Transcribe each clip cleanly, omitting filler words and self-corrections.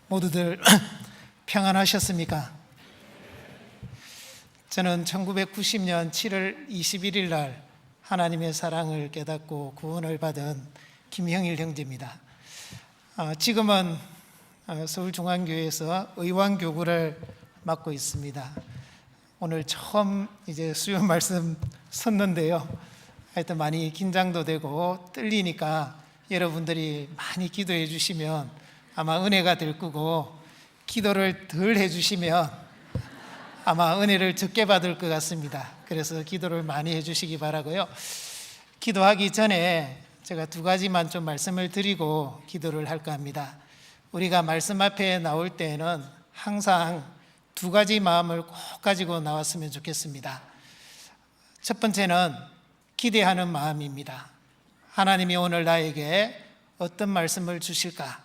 모두들 평안하셨습니까? 저는 1990년 7월 21일 날 하나님의 사랑을 깨닫고 구원을 받은 김형일 형제입니다. 지금은 서울중앙교회에서 의왕교구를 맡고 있습니다. 오늘 처음 수요 말씀 섰는데요. 하여튼 많이 긴장도 되고 떨리니까 여러분들이 많이 기도해 주시면 아마 은혜가 될 거고, 기도를 덜 해주시면 아마 은혜를 적게 받을 것 같습니다. 그래서 기도를 많이 해주시기 바라고요. 기도하기 전에 제가 두 가지만 좀 말씀을 드리고 기도를 할까 합니다. 우리가 말씀 앞에 나올 때에는 항상 두 가지 마음을 꼭 가지고 나왔으면 좋겠습니다. 첫 번째는 기대하는 마음입니다. 하나님이 오늘 나에게 어떤 말씀을 주실까?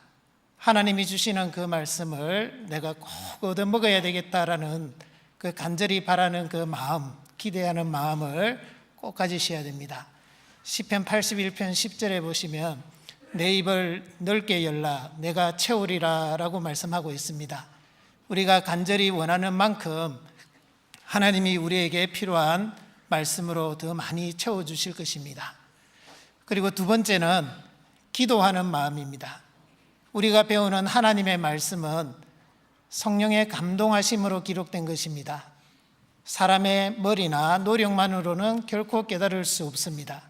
하나님이 주시는 그 말씀을 내가 꼭 얻어먹어야 되겠다라는 그 간절히 바라는 그 마음, 기대하는 마음을 꼭 가지셔야 됩니다. 시편 81편 10절에 보시면 내 입을 넓게 열라 내가 채우리라 라고 말씀하고 있습니다. 우리가 간절히 원하는 만큼 하나님이 우리에게 필요한 말씀으로 더 많이 채워주실 것입니다. 그리고 두 번째는 기도하는 마음입니다. 우리가 배우는 하나님의 말씀은 성령의 감동하심으로 기록된 것입니다. 사람의 머리나 노력만으로는 결코 깨달을 수 없습니다.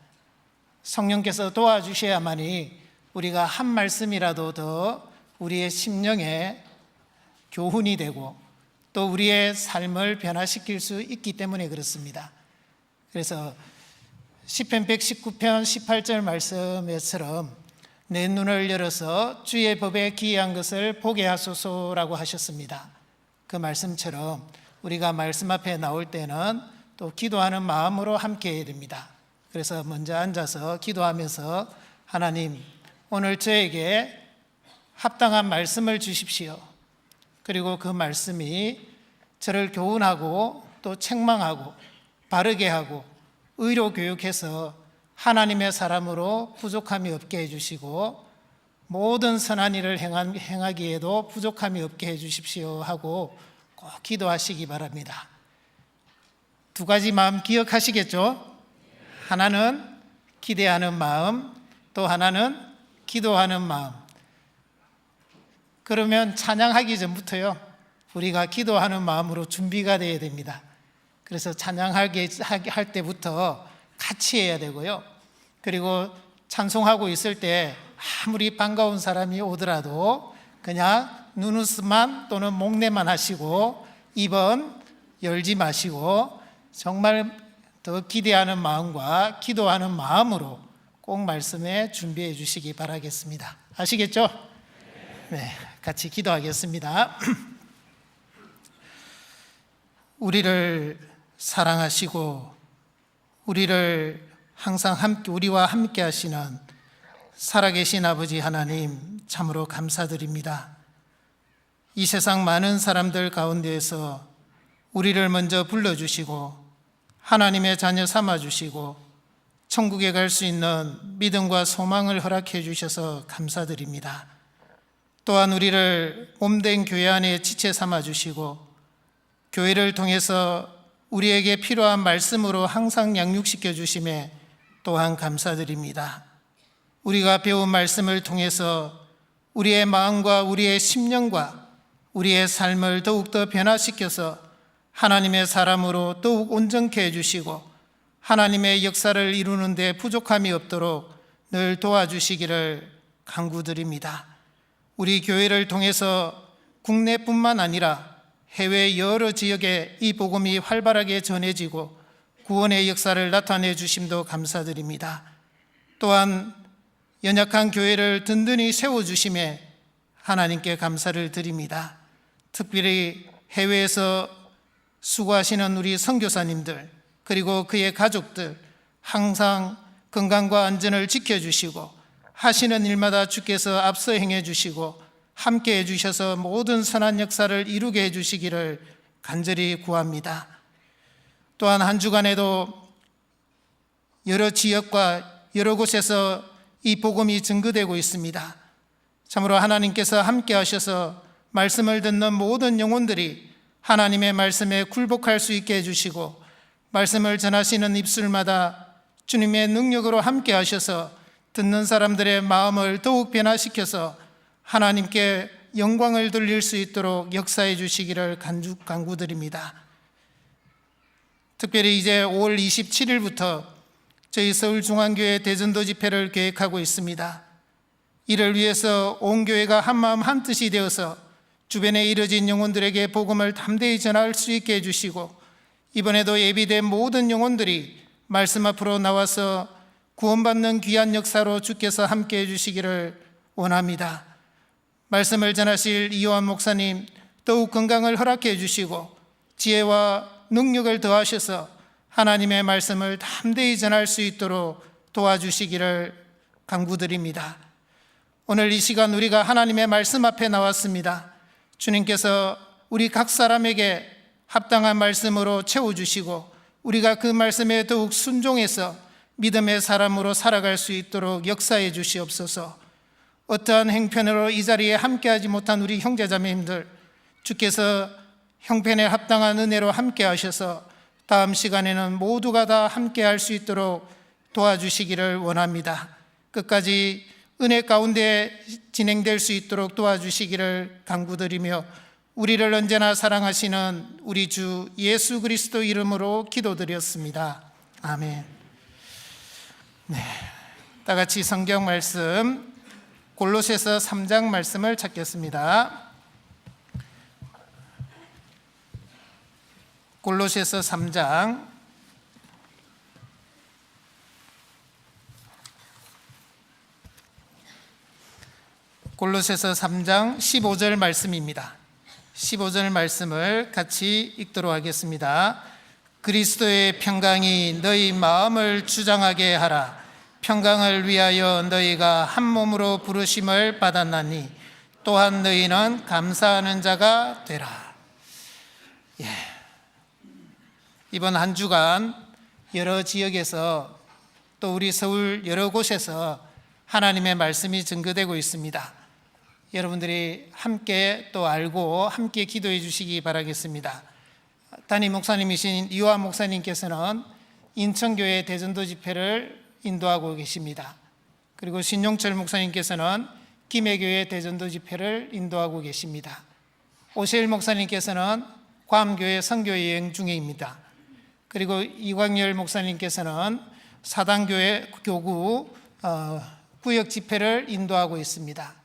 성령께서 도와주셔야만이 우리가 한 말씀이라도 더 우리의 심령에 교훈이 되고 또 우리의 삶을 변화시킬 수 있기 때문에 그렇습니다. 그래서 시편 119편 18절 말씀에처럼 내 눈을 열어서 주의 법에 기이한 것을 보게 하소서라고 하셨습니다. 그 말씀처럼 우리가 말씀 앞에 나올 때는 또 기도하는 마음으로 함께 해야 됩니다. 그래서 먼저 앉아서 기도하면서 하나님, 오늘 저에게 합당한 말씀을 주십시오. 그리고 그 말씀이 저를 교훈하고 또 책망하고 바르게 하고 의로 교육해서 하나님의 사람으로 부족함이 없게 해주시고 모든 선한 일을 행하기에도 부족함이 없게 해주십시오 하고 꼭 기도하시기 바랍니다. 두 가지 마음 기억하시겠죠? 하나는 기대하는 마음, 또 하나는 기도하는 마음. 그러면 찬양하기 전부터요, 우리가 기도하는 마음으로 준비가 되어야 됩니다. 그래서 찬양할 때부터 같이 해야 되고요. 그리고 찬송하고 있을 때 아무리 반가운 사람이 오더라도 그냥 눈웃음만 또는 목례만 하시고 입은 열지 마시고 정말 더 기대하는 마음과 기도하는 마음으로 꼭 말씀에 준비해 주시기 바라겠습니다. 아시겠죠? 네, 같이 기도하겠습니다. 우리를 사랑하시고 우리를 항상 우리와 함께 하시는 살아계신 아버지 하나님, 참으로 감사드립니다. 이 세상 많은 사람들 가운데에서 우리를 먼저 불러주시고 하나님의 자녀 삼아주시고 천국에 갈 수 있는 믿음과 소망을 허락해 주셔서 감사드립니다. 또한 우리를 몸된 교회 안에 지체 삼아주시고 교회를 통해서 우리에게 필요한 말씀으로 항상 양육시켜 주심에 또한 감사드립니다. 우리가 배운 말씀을 통해서 우리의 마음과 우리의 심령과 우리의 삶을 더욱더 변화시켜서 하나님의 사람으로 더욱 온전케 해주시고 하나님의 역사를 이루는 데 부족함이 없도록 늘 도와주시기를 간구드립니다. 우리 교회를 통해서 국내뿐만 아니라 해외 여러 지역에 이 복음이 활발하게 전해지고 구원의 역사를 나타내 주심도 감사드립니다. 또한 연약한 교회를 든든히 세워주심에 하나님께 감사를 드립니다. 특별히 해외에서 수고하시는 우리 선교사님들 그리고 그의 가족들 항상 건강과 안전을 지켜주시고 하시는 일마다 주께서 앞서 행해 주시고 함께 해주셔서 모든 선한 역사를 이루게 해주시기를 간절히 구합니다. 또한 한 주간에도 여러 지역과 여러 곳에서 이 복음이 증거되고 있습니다. 참으로 하나님께서 함께 하셔서 말씀을 듣는 모든 영혼들이 하나님의 말씀에 굴복할 수 있게 해주시고, 말씀을 전하시는 입술마다 주님의 능력으로 함께 하셔서 듣는 사람들의 마음을 더욱 변화시켜서 하나님께 영광을 돌릴 수 있도록 역사해 주시기를 간구드립니다. 특별히 이제 5월 27일부터 저희 서울중앙교회 대전도 집회를 계획하고 있습니다. 이를 위해서 온 교회가 한마음 한뜻이 되어서 주변에 이뤄진 영혼들에게 복음을 담대히 전할 수 있게 해주시고, 이번에도 예비된 모든 영혼들이 말씀 앞으로 나와서 구원받는 귀한 역사로 주께서 함께 해주시기를 원합니다. 말씀을 전하실 이호환 목사님 더욱 건강을 허락해 주시고 지혜와 능력을 더하셔서 하나님의 말씀을 담대히 전할 수 있도록 도와주시기를 간구드립니다. 오늘 이 시간 우리가 하나님의 말씀 앞에 나왔습니다. 주님께서 우리 각 사람에게 합당한 말씀으로 채워주시고 우리가 그 말씀에 더욱 순종해서 믿음의 사람으로 살아갈 수 있도록 역사해 주시옵소서. 어떠한 행편으로 이 자리에 함께하지 못한 우리 형제자매님들, 주께서 형편에 합당한 은혜로 함께 하셔서 다음 시간에는 모두가 다 함께할 수 있도록 도와주시기를 원합니다. 끝까지 은혜 가운데 진행될 수 있도록 도와주시기를 간구드리며 우리를 언제나 사랑하시는 우리 주 예수 그리스도 이름으로 기도드렸습니다. 아멘. 네, 다 같이 성경 말씀 골로새서 3장 말씀을 찾겠습니다. 골로새서 3장 골로새서 3장 15절 말씀입니다. 15절 말씀을 같이 읽도록 하겠습니다. 그리스도의 평강이 너희 마음을 주장하게 하라. 평강을 위하여 너희가 한 몸으로 부르심을 받았나니 또한 너희는 감사하는 자가 되라. 이번 한 주간 여러 지역에서 또 우리 서울 여러 곳에서 하나님의 말씀이 증거되고 있습니다. 여러분들이 함께 또 알고 함께 기도해 주시기 바라겠습니다. 담임 목사님이신 이호환 목사님께서는 인천교회 대전도 집회를 인도하고 계십니다. 그리고 신용철 목사님께서는 김해교회 대전도 집회를 인도하고 계십니다. 오세일 목사님께서는 괌교회 선교여행 중입니다. 그리고 이광열 목사님께서는 사당교회 교구 구역 집회를 인도하고 있습니다.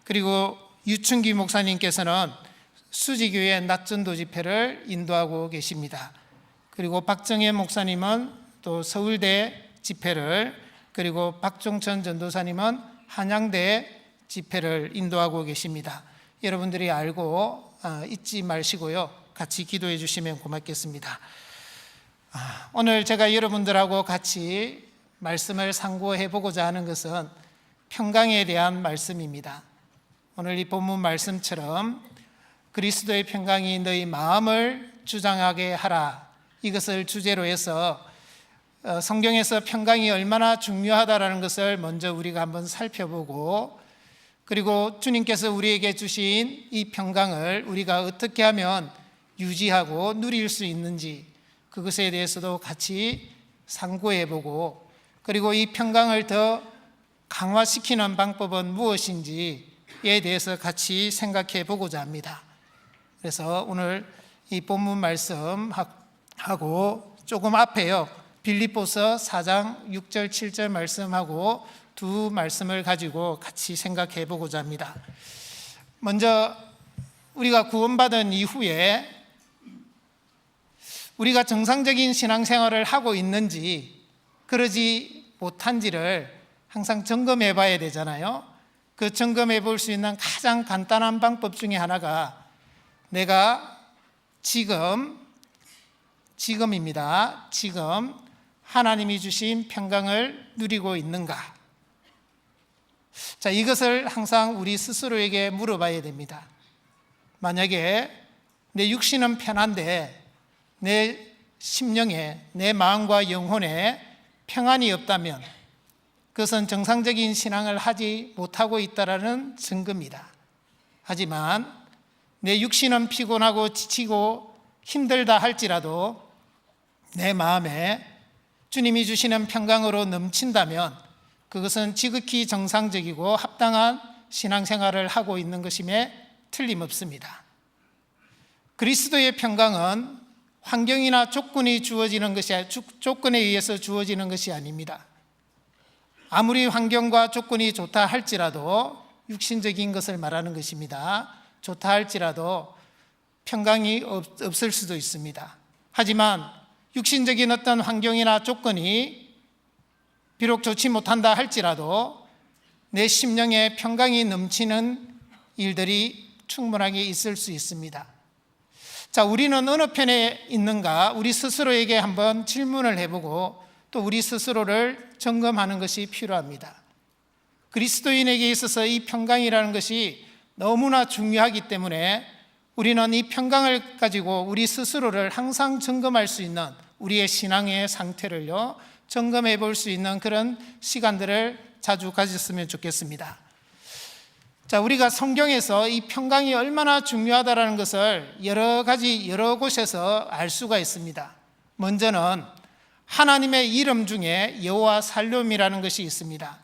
그리고 유춘기 목사님께서는 수지교회 낮전도 집회를 인도하고 계십니다. 그리고 박정현 목사님은 또 서울대 집회를, 그리고 박종천 전도사님은 한양대 집회를 인도하고 계십니다. 여러분들이 알고 잊지 마시고요, 같이 기도해 주시면 고맙겠습니다. 오늘 제가 여러분들하고 같이 말씀을 상고해 보고자 하는 것은 평강에 대한 말씀입니다. 오늘 이 본문 말씀처럼 그리스도의 평강이 너희 마음을 주장하게 하라, 이것을 주제로 해서 성경에서 평강이 얼마나 중요하다라는 것을 먼저 우리가 한번 살펴보고, 그리고 주님께서 우리에게 주신 이 평강을 우리가 어떻게 하면 유지하고 누릴 수 있는지 그것에 대해서도 같이 상고해보고, 그리고 이 평강을 더 강화시키는 방법은 무엇인지에 대해서 같이 생각해 보고자 합니다. 그래서 오늘 이 본문 말씀하고 조금 앞에요, 빌립보서 4장 6절 7절 말씀하고 두 말씀을 가지고 같이 생각해 보고자 합니다. 먼저 우리가 구원받은 이후에 우리가 정상적인 신앙생활을 하고 있는지 그러지 못한지를 항상 점검해 봐야 되잖아요. 그 점검해 볼 수 있는 가장 간단한 방법 중에 하나가 내가 지금입니다. 지금 하나님이 주신 평강을 누리고 있는가? 자, 이것을 항상 우리 스스로에게 물어봐야 됩니다. 만약에 내 육신은 편한데 내 심령에, 내 마음과 영혼에 평안이 없다면 그것은 정상적인 신앙을 하지 못하고 있다는 증거입니다. 하지만 내 육신은 피곤하고 지치고 힘들다 할지라도 내 마음에 주님이 주시는 평강으로 넘친다면 그것은 지극히 정상적이고 합당한 신앙생활을 하고 있는 것임에 틀림없습니다. 그리스도의 평강은 환경이나 조건에 의해서 주어지는 것이 아닙니다. 아무리 환경과 조건이 좋다 할지라도 육신적인 것을 말하는 것입니다. 좋다 할지라도 평강이 없을 수도 있습니다. 하지만 육신적인 어떤 환경이나 조건이 비록 좋지 못한다 할지라도 내 심령에 평강이 넘치는 일들이 충분하게 있을 수 있습니다. 자, 우리는 어느 편에 있는가 우리 스스로에게 한번 질문을 해보고 또 우리 스스로를 점검하는 것이 필요합니다. 그리스도인에게 있어서 이 평강이라는 것이 너무나 중요하기 때문에 우리는 이 평강을 가지고 우리 스스로를 항상 점검할 수 있는 우리의 신앙의 상태를요 점검해 볼 수 있는 그런 시간들을 자주 가졌으면 좋겠습니다. 자, 우리가 성경에서 이 평강이 얼마나 중요하다는 것을 여러 곳에서 알 수가 있습니다. 먼저는 하나님의 이름 중에 여호와 살롬이라는 것이 있습니다.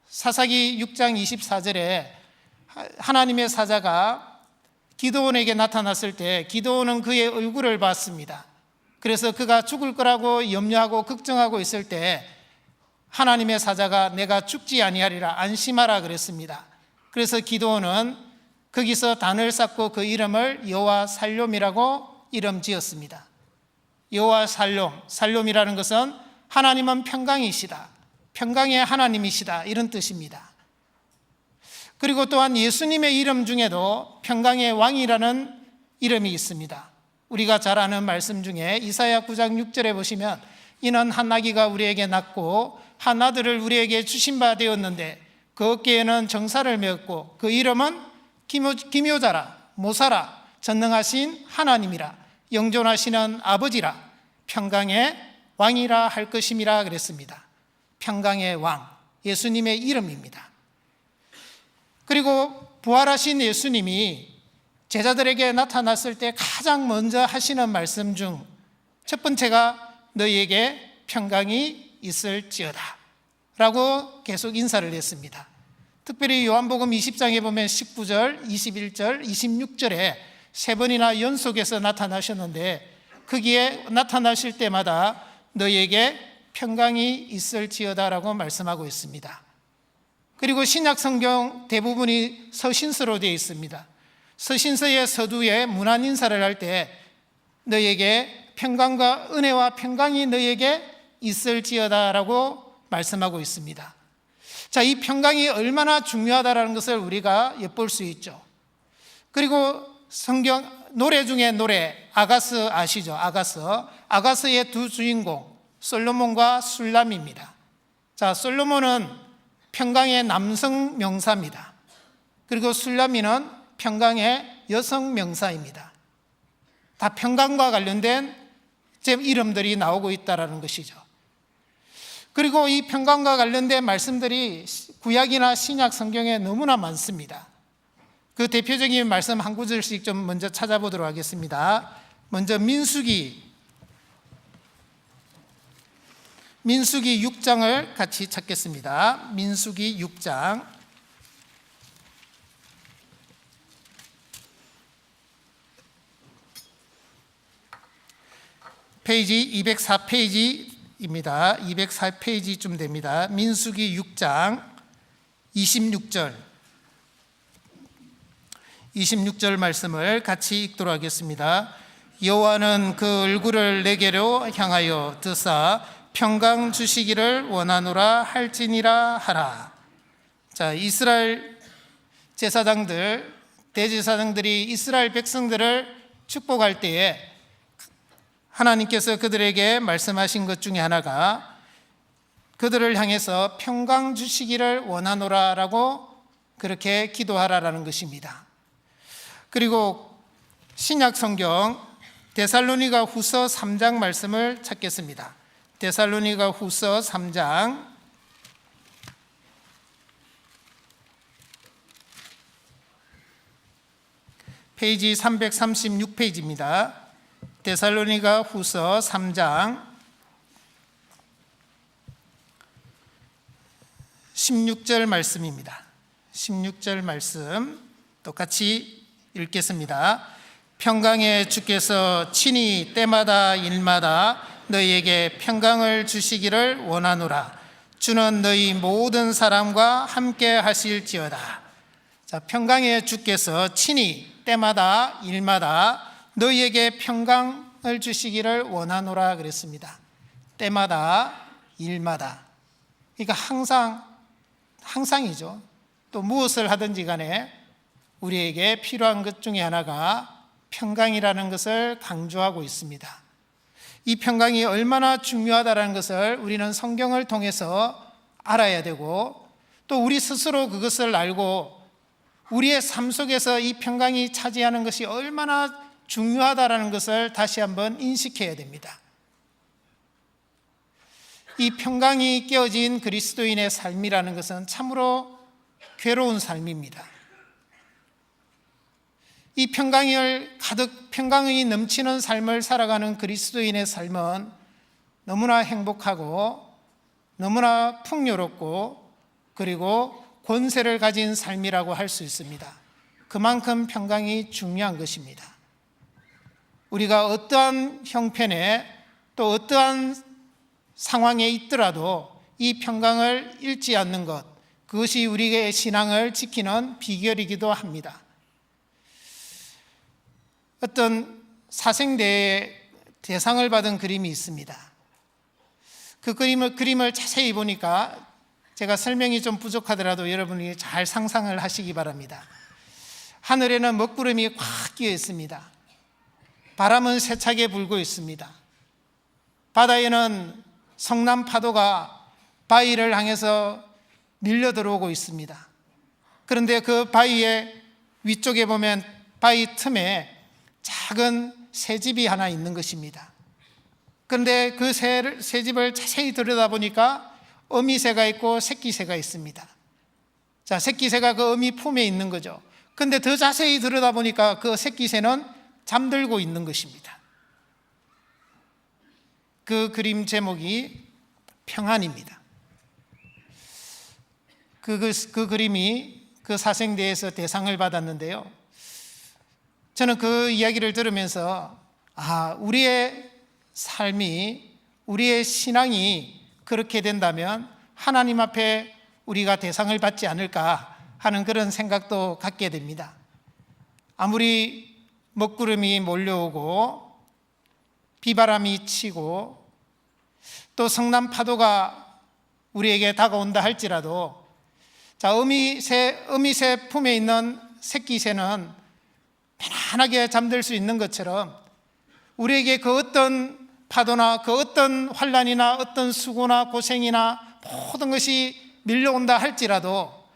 사사기 6장 24절에 하나님의 사자가 기드온에게 나타났을 때 기드온은 그의 얼굴을 봤습니다. 그래서 그가 죽을 거라고 염려하고 걱정하고 있을 때 하나님의 사자가 내가 죽지 아니하리라 안심하라 그랬습니다. 그래서 기드온은 거기서 단을 쌓고 그 이름을 여호와 살롬이라고 이름 지었습니다. 여호와 살롬이라는 것은 하나님은 평강이시다, 평강의 하나님이시다 이런 뜻입니다. 그리고 또한 예수님의 이름 중에도 평강의 왕이라는 이름이 있습니다. 우리가 잘 아는 말씀 중에 이사야 9장 6절에 보시면 이는 한 아기가 우리에게 낳고 한 아들을 우리에게 주신 바 되었는데 그 어깨에는 정사를 메었고 그 이름은 기묘자라 모사라 전능하신 하나님이라 영존하시는 아버지라 평강의 왕이라 할 것임이라 그랬습니다. 평강의 왕, 예수님의 이름입니다. 그리고 부활하신 예수님이 제자들에게 나타났을 때 가장 먼저 하시는 말씀 중 첫 번째가 너희에게 평강이 있을지어다 라고 계속 인사를 했습니다. 특별히 요한복음 20장에 보면 19절, 21절, 26절에 세 번이나 연속해서 나타나셨는데 거기에 나타나실 때마다 너희에게 평강이 있을지어다 라고 말씀하고 있습니다. 그리고 신약 성경 대부분이 서신서로 되어 있습니다. 서신서의 서두에 문안 인사를 할 때 너희에게 평강과 은혜와 평강이 너희에게 있을지어다 라고 말씀하고 있습니다. 자, 이 평강이 얼마나 중요하다는 것을 우리가 엿볼 수 있죠. 그리고 성경 노래 중에 노래 아가스 아시죠? 아가스의 두 주인공 솔로몬과 술람입니다. 자, 솔로몬은 평강의 남성 명사입니다. 그리고 술람이는 평강의 여성 명사입니다. 다 평강과 관련된 이름들이 나오고 있다는 것이죠. 그리고 이 평강과 관련된 말씀들이 구약이나 신약 성경에 너무나 많습니다. 그 대표적인 말씀 한 구절씩 좀 먼저 찾아보도록 하겠습니다. 먼저 민수기 6장을 같이 찾겠습니다. 민수기 6장 페이지 204페이지입니다. 204페이지쯤 됩니다. 민수기 6장 26절 말씀을 같이 읽도록 하겠습니다. 여호와는 그 얼굴을 내게로 향하여 드사 평강 주시기를 원하노라 할지니라 하라. 자, 이스라엘 제사장들, 대제사장들이 이스라엘 백성들을 축복할 때에 하나님께서 그들에게 말씀하신 것 중에 하나가 그들을 향해서 평강 주시기를 원하노라라고 그렇게 기도하라라는 것입니다. 그리고 신약 성경 데살로니가 후서 3장 말씀을 찾겠습니다. 데살로니가 후서 3장 페이지 336페이지입니다. 데살로니가 후서 3장 16절 말씀입니다. 16절 말씀 똑같이 읽겠습니다. 평강의 주께서 친히 때마다 일마다 너희에게 평강을 주시기를 원하노라. 주는 너희 모든 사람과 함께 하실지어다. 자, 평강의 주께서 친히 때마다 일마다 너희에게 평강을 주시기를 원하노라 그랬습니다. 때마다 일마다. 그러니까 항상이죠. 또 무엇을 하든지 간에 우리에게 필요한 것 중에 하나가 평강이라는 것을 강조하고 있습니다. 이 평강이 얼마나 중요하다는 것을 우리는 성경을 통해서 알아야 되고, 또 우리 스스로 그것을 알고 우리의 삶 속에서 이 평강이 차지하는 것이 얼마나 중요하다는 것을 다시 한번 인식해야 됩니다. 이 평강이 깨어진 그리스도인의 삶이라는 것은 참으로 괴로운 삶입니다. 이 평강이 넘치는 삶을 살아가는 그리스도인의 삶은 너무나 행복하고 너무나 풍요롭고 그리고 권세를 가진 삶이라고 할 수 있습니다. 그만큼 평강이 중요한 것입니다. 우리가 어떠한 형편에 또 어떠한 상황에 있더라도 이 평강을 잃지 않는 것, 그것이 우리의 신앙을 지키는 비결이기도 합니다. 어떤 사생대에 대상을 받은 그림이 있습니다. 그 그림을 자세히 보니까 제가 설명이 좀 부족하더라도 여러분이 잘 상상을 하시기 바랍니다. 하늘에는 먹구름이 꽉 끼어 있습니다. 바람은 세차게 불고 있습니다. 바다에는 성남 파도가 바위를 향해서 밀려 들어오고 있습니다. 그런데 그 바위의 위쪽에 보면 바위 틈에 작은 새집이 하나 있는 것입니다. 그런데 그 새집을 자세히 들여다보니까 어미새가 있고 새끼새가 있습니다. 자, 새끼새가 그 어미 품에 있는 거죠. 그런데 더 자세히 들여다보니까 그 새끼새는 잠들고 있는 것입니다. 그 그림 제목이 평안입니다. 그 그림이 그 사생대에서 대상을 받았는데요. 저는 그 이야기를 들으면서 우리의 삶이, 우리의 신앙이 그렇게 된다면 하나님 앞에 우리가 대상을 받지 않을까 하는 그런 생각도 갖게 됩니다. 아무리 먹구름이 몰려오고 비바람이 치고 또 성남 파도가 우리에게 다가온다 할지라도, 자, 어미새 품에 있는 새끼새는 편안하게 잠들 수 있는 것처럼 우리에게 그 어떤 파도나 그 어떤 환난이나 어떤 수고나 고생이나 모든 것이 밀려온다 할지라도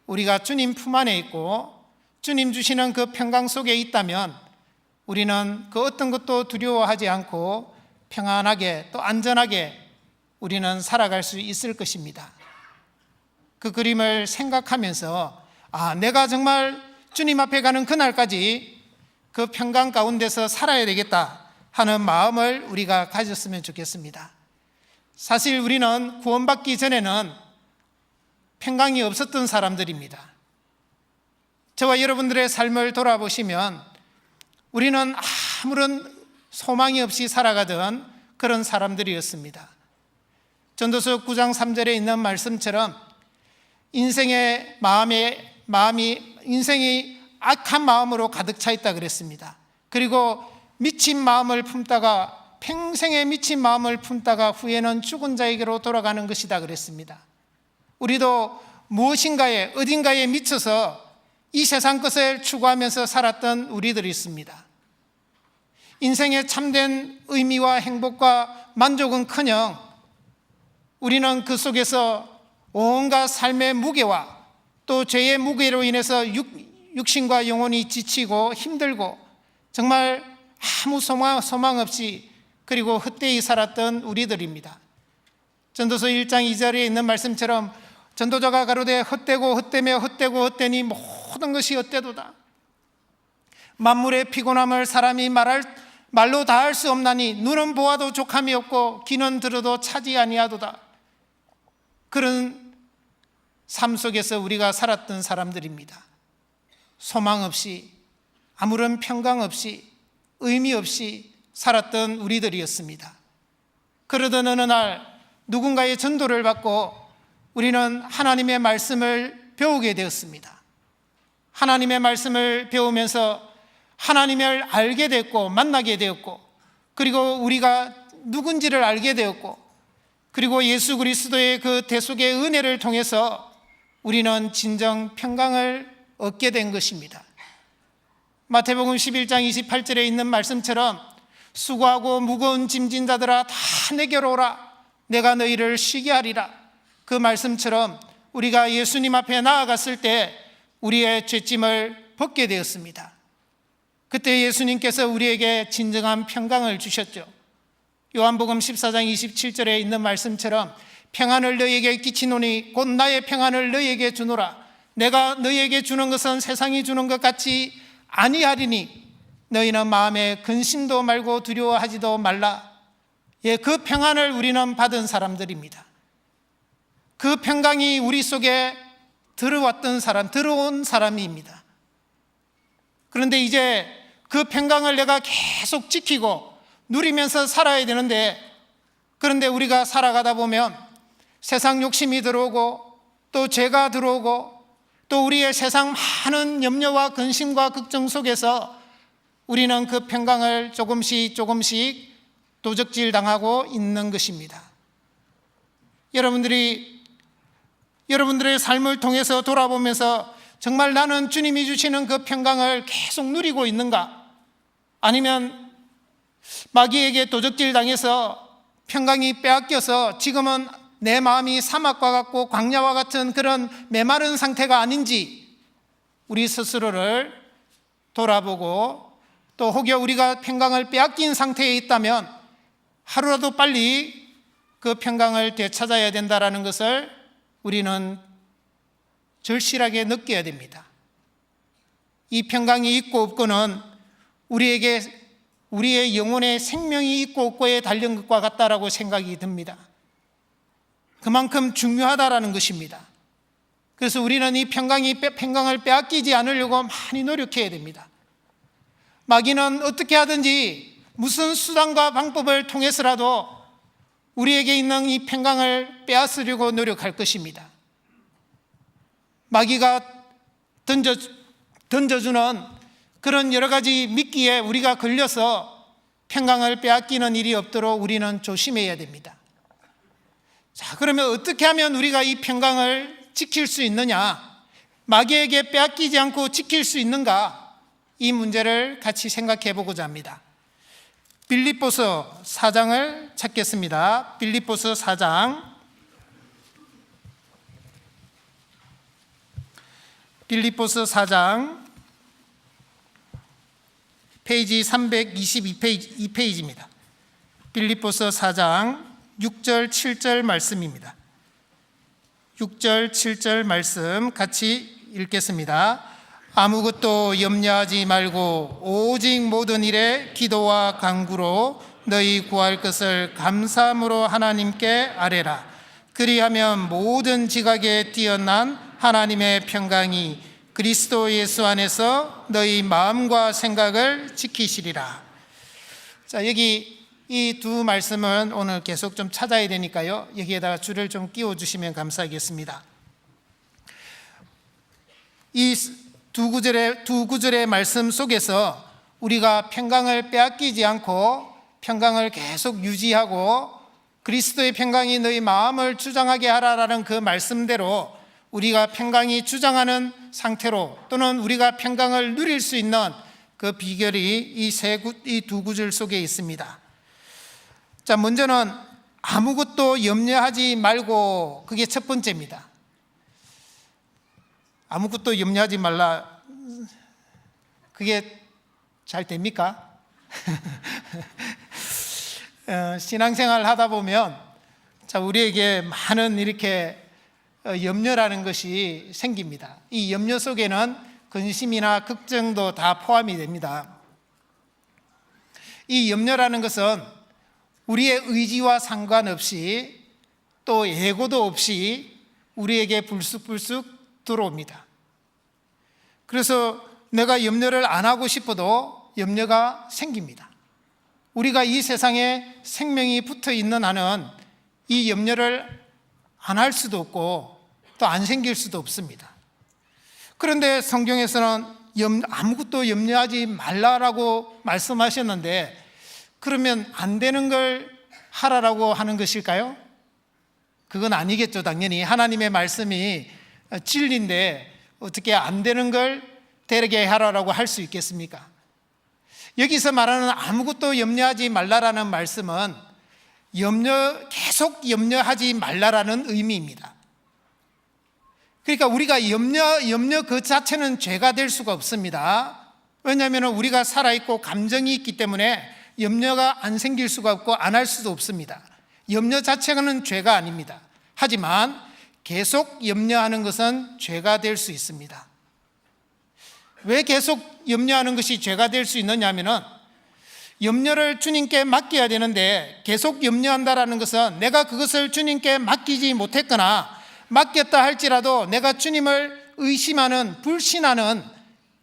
우리가 주님 품 안에 있고 주님 주시는 그 평강 속에 있다면 우리는 그 어떤 것도 두려워하지 않고 평안하게 또 안전하게 우리는 살아갈 수 있을 것입니다. 그 그림을 생각하면서 내가 정말 주님 앞에 가는 그날까지 그 평강 가운데서 살아야 되겠다 하는 마음을 우리가 가졌으면 좋겠습니다. 사실 우리는 구원받기 전에는 평강이 없었던 사람들입니다. 저와 여러분들의 삶을 돌아보시면 우리는 아무런 소망이 없이 살아가던 그런 사람들이었습니다. 전도서 9장 3절에 있는 말씀처럼 인생이 악한 마음으로 가득 차 있다 그랬습니다. 그리고 미친 마음을 품다가 평생에 미친 마음을 품다가 후에는 죽은 자에게로 돌아가는 것이다 그랬습니다. 우리도 무엇인가에 어딘가에 미쳐서 이 세상 것을 추구하면서 살았던 우리들이 있습니다. 인생의 참된 의미와 행복과 만족은커녕 우리는 그 속에서 온갖 삶의 무게와 또 죄의 무게로 인해서 육신과 영혼이 지치고 힘들고 정말 아무 소망 없이 그리고 헛되이 살았던 우리들입니다. 전도서 1장 2절에 있는 말씀처럼 전도자가 가로되 헛되고 헛되며 헛되고 헛되니 모든 것이 헛되도다. 만물의 피곤함을 사람이 말로 다 할 수 없나니 눈은 보아도 족함이 없고 귀는 들어도 차지 아니하도다. 그런 삶 속에서 우리가 살았던 사람들입니다. 소망 없이, 아무런 평강 없이, 의미 없이 살았던 우리들이었습니다. 그러던 어느 날 누군가의 전도를 받고 우리는 하나님의 말씀을 배우게 되었습니다. 하나님의 말씀을 배우면서 하나님을 알게 됐고 만나게 되었고, 그리고 우리가 누군지를 알게 되었고, 그리고 예수 그리스도의 그 대속의 은혜를 통해서 우리는 진정 평강을 얻게 된 것입니다. 마태복음 11장 28절에 있는 말씀처럼 수고하고 무거운 짐진 자들아 다 내게로 오라, 내가 너희를 쉬게 하리라. 그 말씀처럼 우리가 예수님 앞에 나아갔을 때 우리의 죄짐을 벗게 되었습니다. 그때 예수님께서 우리에게 진정한 평강을 주셨죠. 요한복음 14장 27절에 있는 말씀처럼 평안을 너희에게 끼치노니 곧 나의 평안을 너희에게 주노라. 내가 너희에게 주는 것은 세상이 주는 것 같이 아니하리니 너희는 마음에 근심도 말고 두려워하지도 말라. 예, 그 평안을 우리는 받은 사람들입니다. 그 평강이 우리 속에 들어온 사람입니다. 그런데 이제 그 평강을 내가 계속 지키고 누리면서 살아야 되는데, 그런데 우리가 살아가다 보면 세상 욕심이 들어오고 또 죄가 들어오고 또 우리의 세상 많은 염려와 근심과 걱정 속에서 우리는 그 평강을 조금씩 도적질 당하고 있는 것입니다. 여러분들의 삶을 통해서 돌아보면서 정말 나는 주님이 주시는 그 평강을 계속 누리고 있는가? 아니면 마귀에게 도적질 당해서 평강이 빼앗겨서 지금은 내 마음이 사막과 같고 광야와 같은 그런 메마른 상태가 아닌지 우리 스스로를 돌아보고, 또 혹여 우리가 평강을 빼앗긴 상태에 있다면 하루라도 빨리 그 평강을 되찾아야 된다는 것을 우리는 절실하게 느껴야 됩니다. 이 평강이 있고 없고는 우리의 영혼의 생명이 있고 없고에 달린 것과 같다라고 생각이 듭니다. 그만큼 중요하다라는 것입니다. 그래서 우리는 이 평강을 빼앗기지 않으려고 많이 노력해야 됩니다. 마귀는 어떻게 하든지 무슨 수단과 방법을 통해서라도 우리에게 있는 이 평강을 빼앗으려고 노력할 것입니다. 마귀가 던져주는 그런 여러 가지 미끼에 우리가 걸려서 평강을 빼앗기는 일이 없도록 우리는 조심해야 됩니다. 자, 그러면 어떻게 하면 우리가 이 평강을 지킬 수 있느냐? 마귀에게 빼앗기지 않고 지킬 수 있는가? 이 문제를 같이 생각해 보고자 합니다. 빌립보서 4장을 찾겠습니다. 빌립보서 4장. 빌립보서 4장 페이지 322페이지입니다. 빌립보서 4장 6절 7절 말씀입니다. 6절 7절 말씀 같이 읽겠습니다. 아무것도 염려하지 말고 오직 모든 일에 기도와 간구로 너희 구할 것을 감사함으로 하나님께 아뢰라. 그리하면 모든 지각에 뛰어난 하나님의 평강이 그리스도 예수 안에서 너희 마음과 생각을 지키시리라. 자, 여기 이 두 말씀은 오늘 계속 좀 찾아야 되니까요, 여기에다가 줄을 좀 끼워주시면 감사하겠습니다. 이 두 구절의 말씀 속에서 우리가 평강을 빼앗기지 않고 평강을 계속 유지하고 그리스도의 평강이 너희 마음을 주장하게 하라라는 그 말씀대로 우리가 평강이 주장하는 상태로, 또는 우리가 평강을 누릴 수 있는 그 비결이 이 두 구절 속에 있습니다. 자, 먼저는 아무것도 염려하지 말고, 그게 첫 번째입니다. 아무것도 염려하지 말라. 그게 잘 됩니까? 신앙생활 하다 보면 자, 우리에게 많은 이렇게 염려라는 것이 생깁니다. 이 염려 속에는 근심이나 걱정도 다 포함이 됩니다. 이 염려라는 것은 우리의 의지와 상관없이 또 예고도 없이 우리에게 불쑥불쑥 들어옵니다. 그래서 내가 염려를 안 하고 싶어도 염려가 생깁니다. 우리가 이 세상에 생명이 붙어 있는 한은 이 염려를 안 할 수도 없고 또 안 생길 수도 없습니다. 그런데 성경에서는 아무것도 염려하지 말라라고 말씀하셨는데, 그러면 안 되는 걸 하라라고 하는 것일까요? 그건 아니겠죠. 당연히 하나님의 말씀이 진리인데 어떻게 안 되는 걸 되게 하라라고 할 수 있겠습니까? 여기서 말하는 아무것도 염려하지 말라라는 말씀은 계속 염려하지 말라라는 의미입니다. 그러니까 우리가 염려 그 자체는 죄가 될 수가 없습니다. 왜냐하면 우리가 살아있고 감정이 있기 때문에 염려가 안 생길 수가 없고 안 할 수도 없습니다. 염려 자체는 죄가 아닙니다. 하지만 계속 염려하는 것은 죄가 될 수 있습니다. 왜 계속 염려하는 것이 죄가 될 수 있느냐 하면은, 염려를 주님께 맡겨야 되는데 계속 염려한다라는 것은 내가 그것을 주님께 맡기지 못했거나 맡겼다 할지라도 내가 주님을 의심하는, 불신하는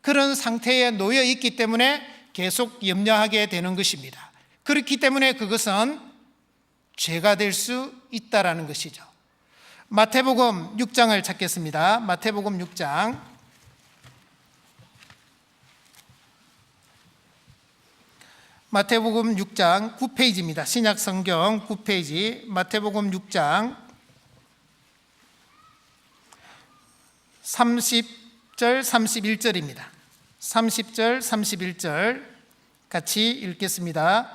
그런 상태에 놓여 있기 때문에 계속 염려하게 되는 것입니다. 그렇기 때문에 그것은 죄가 될 수 있다라는 것이죠. 마태복음 6장을 찾겠습니다. 마태복음 6장. 마태복음 6장 9페이지입니다. 신약 성경 9페이지 마태복음 6장 30절 31절입니다. 30절 31절 같이 읽겠습니다.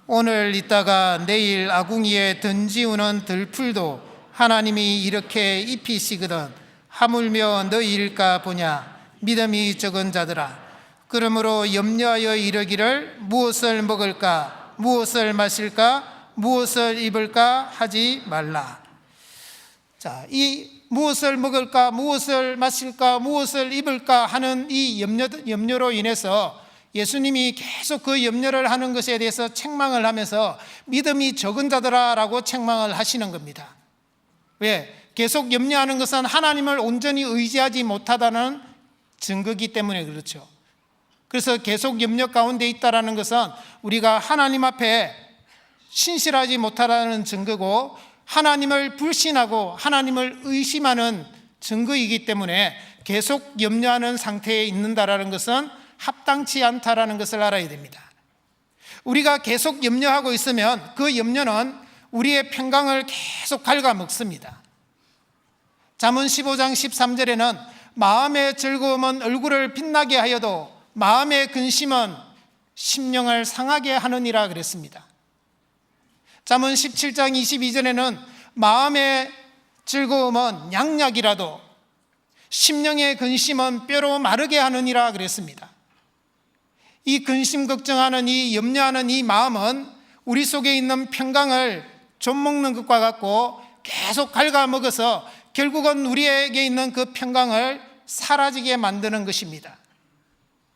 오늘 있다가 내일 아궁이에 던지우는 들풀도 하나님이 이렇게 입히시거든 하물며 너희일까 보냐. 믿음이 적은 자들아, 그러므로 염려하여 이르기를 무엇을 먹을까, 무엇을 마실까, 무엇을 입을까 하지 말라. 자, 이 무엇을 먹을까, 무엇을 마실까, 무엇을 입을까 하는 이 염려로 인해서 예수님이 계속 그 염려를 하는 것에 대해서 책망을 하면서 믿음이 적은 자들아라고 책망을 하시는 겁니다. 왜? 계속 염려하는 것은 하나님을 온전히 의지하지 못하다는 증거이기 때문에 그렇죠. 그래서 계속 염려 가운데 있다라는 것은 우리가 하나님 앞에 신실하지 못하다는 증거고, 하나님을 불신하고 하나님을 의심하는 증거이기 때문에 계속 염려하는 상태에 있는다라는 것은 합당치 않다라는 것을 알아야 됩니다. 우리가 계속 염려하고 있으면 그 염려는 우리의 평강을 계속 갉아먹습니다. 잠언 15장 13절에는 마음의 즐거움은 얼굴을 빛나게 하여도 마음의 근심은 심령을 상하게 하느니라 그랬습니다. 잠언 17장 22절에는 마음의 즐거움은 양약이라도 심령의 근심은 뼈로 마르게 하느니라 그랬습니다. 이 근심 걱정하는 이 염려하는 이 마음은 우리 속에 있는 평강을 좀먹는 것과 같고 계속 갉아먹어서 결국은 우리에게 있는 그 평강을 사라지게 만드는 것입니다.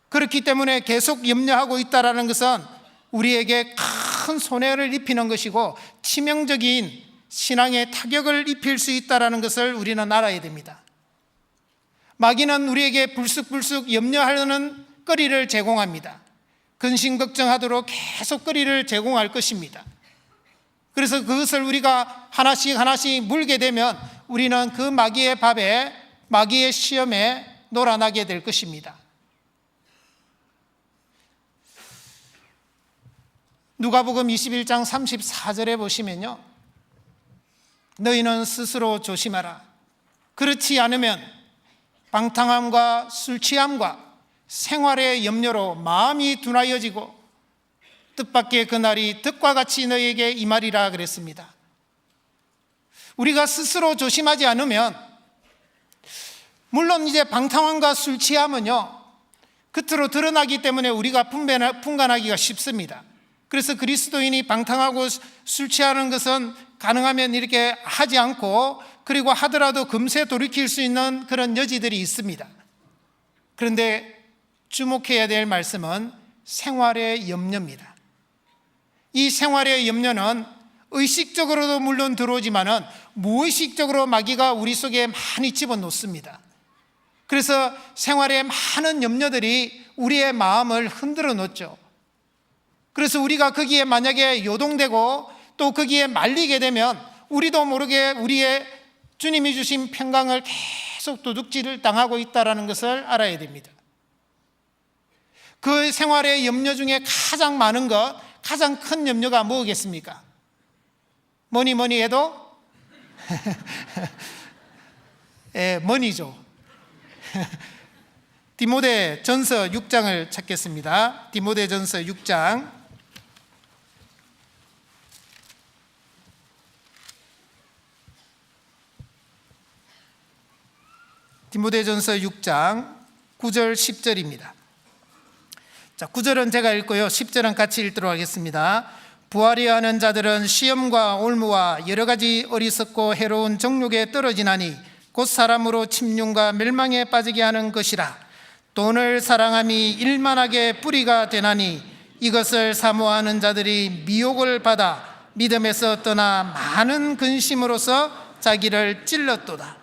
그렇기 때문에 계속 염려하고 있다는 것은 우리에게 큰 손해를 입히는 것이고 치명적인 신앙에 타격을 입힐 수 있다는 것을 우리는 알아야 됩니다. 마귀는 우리에게 불쑥불쑥 염려하려는 거리를 제공합니다. 근심 걱정하도록 계속 거리를 제공할 것입니다. 그래서 그것을 우리가 하나씩 하나씩 물게 되면 우리는 그 마귀의 밥에, 마귀의 시험에 놀아나게 될 것입니다. 누가복음 21장 34절에 보시면요, 너희는 스스로 조심하라. 그렇지 않으면 방탕함과 술 취함과 생활의 염려로 마음이 둔하여지고 뜻밖의 그날이 득과 같이 너희에게 임하리라 그랬습니다. 우리가 스스로 조심하지 않으면, 물론 이제 방탕함과 술 취함은요 겉으로 드러나기 때문에 우리가 분간하기가 쉽습니다. 그래서 그리스도인이 방탕하고 술 취하는 것은 가능하면 이렇게 하지 않고, 그리고 하더라도 금세 돌이킬 수 있는 그런 여지들이 있습니다. 그런데 주목해야 될 말씀은 생활의 염려입니다. 이 생활의 염려는 의식적으로도 물론 들어오지만은 무의식적으로 마귀가 우리 속에 많이 집어넣습니다. 그래서 생활의 많은 염려들이 우리의 마음을 흔들어 놓죠. 그래서 우리가 거기에 만약에 요동되고 또 거기에 말리게 되면 우리도 모르게 우리의 주님이 주신 평강을 계속 도둑질을 당하고 있다는 것을 알아야 됩니다. 그 생활의 염려 중에 가장 많은 것, 가장 큰 염려가 뭐겠습니까? 뭐니 해도 머니죠. 디모데전서 6장을 찾겠습니다. 디모데전서 6장 디모데전서 6장 9절 10절입니다. 자, 9절은 제가 읽고요, 10절은 같이 읽도록 하겠습니다. 부하려 하는 자들은 시험과 올무와 여러 가지 어리석고 해로운 정욕에 떨어지나니 곧 사람으로 침륜과 멸망에 빠지게 하는 것이라. 돈을 사랑함이 일만하게 뿌리가 되나니 이것을 사모하는 자들이 미혹을 받아 믿음에서 떠나 많은 근심으로써 자기를 찔렀도다.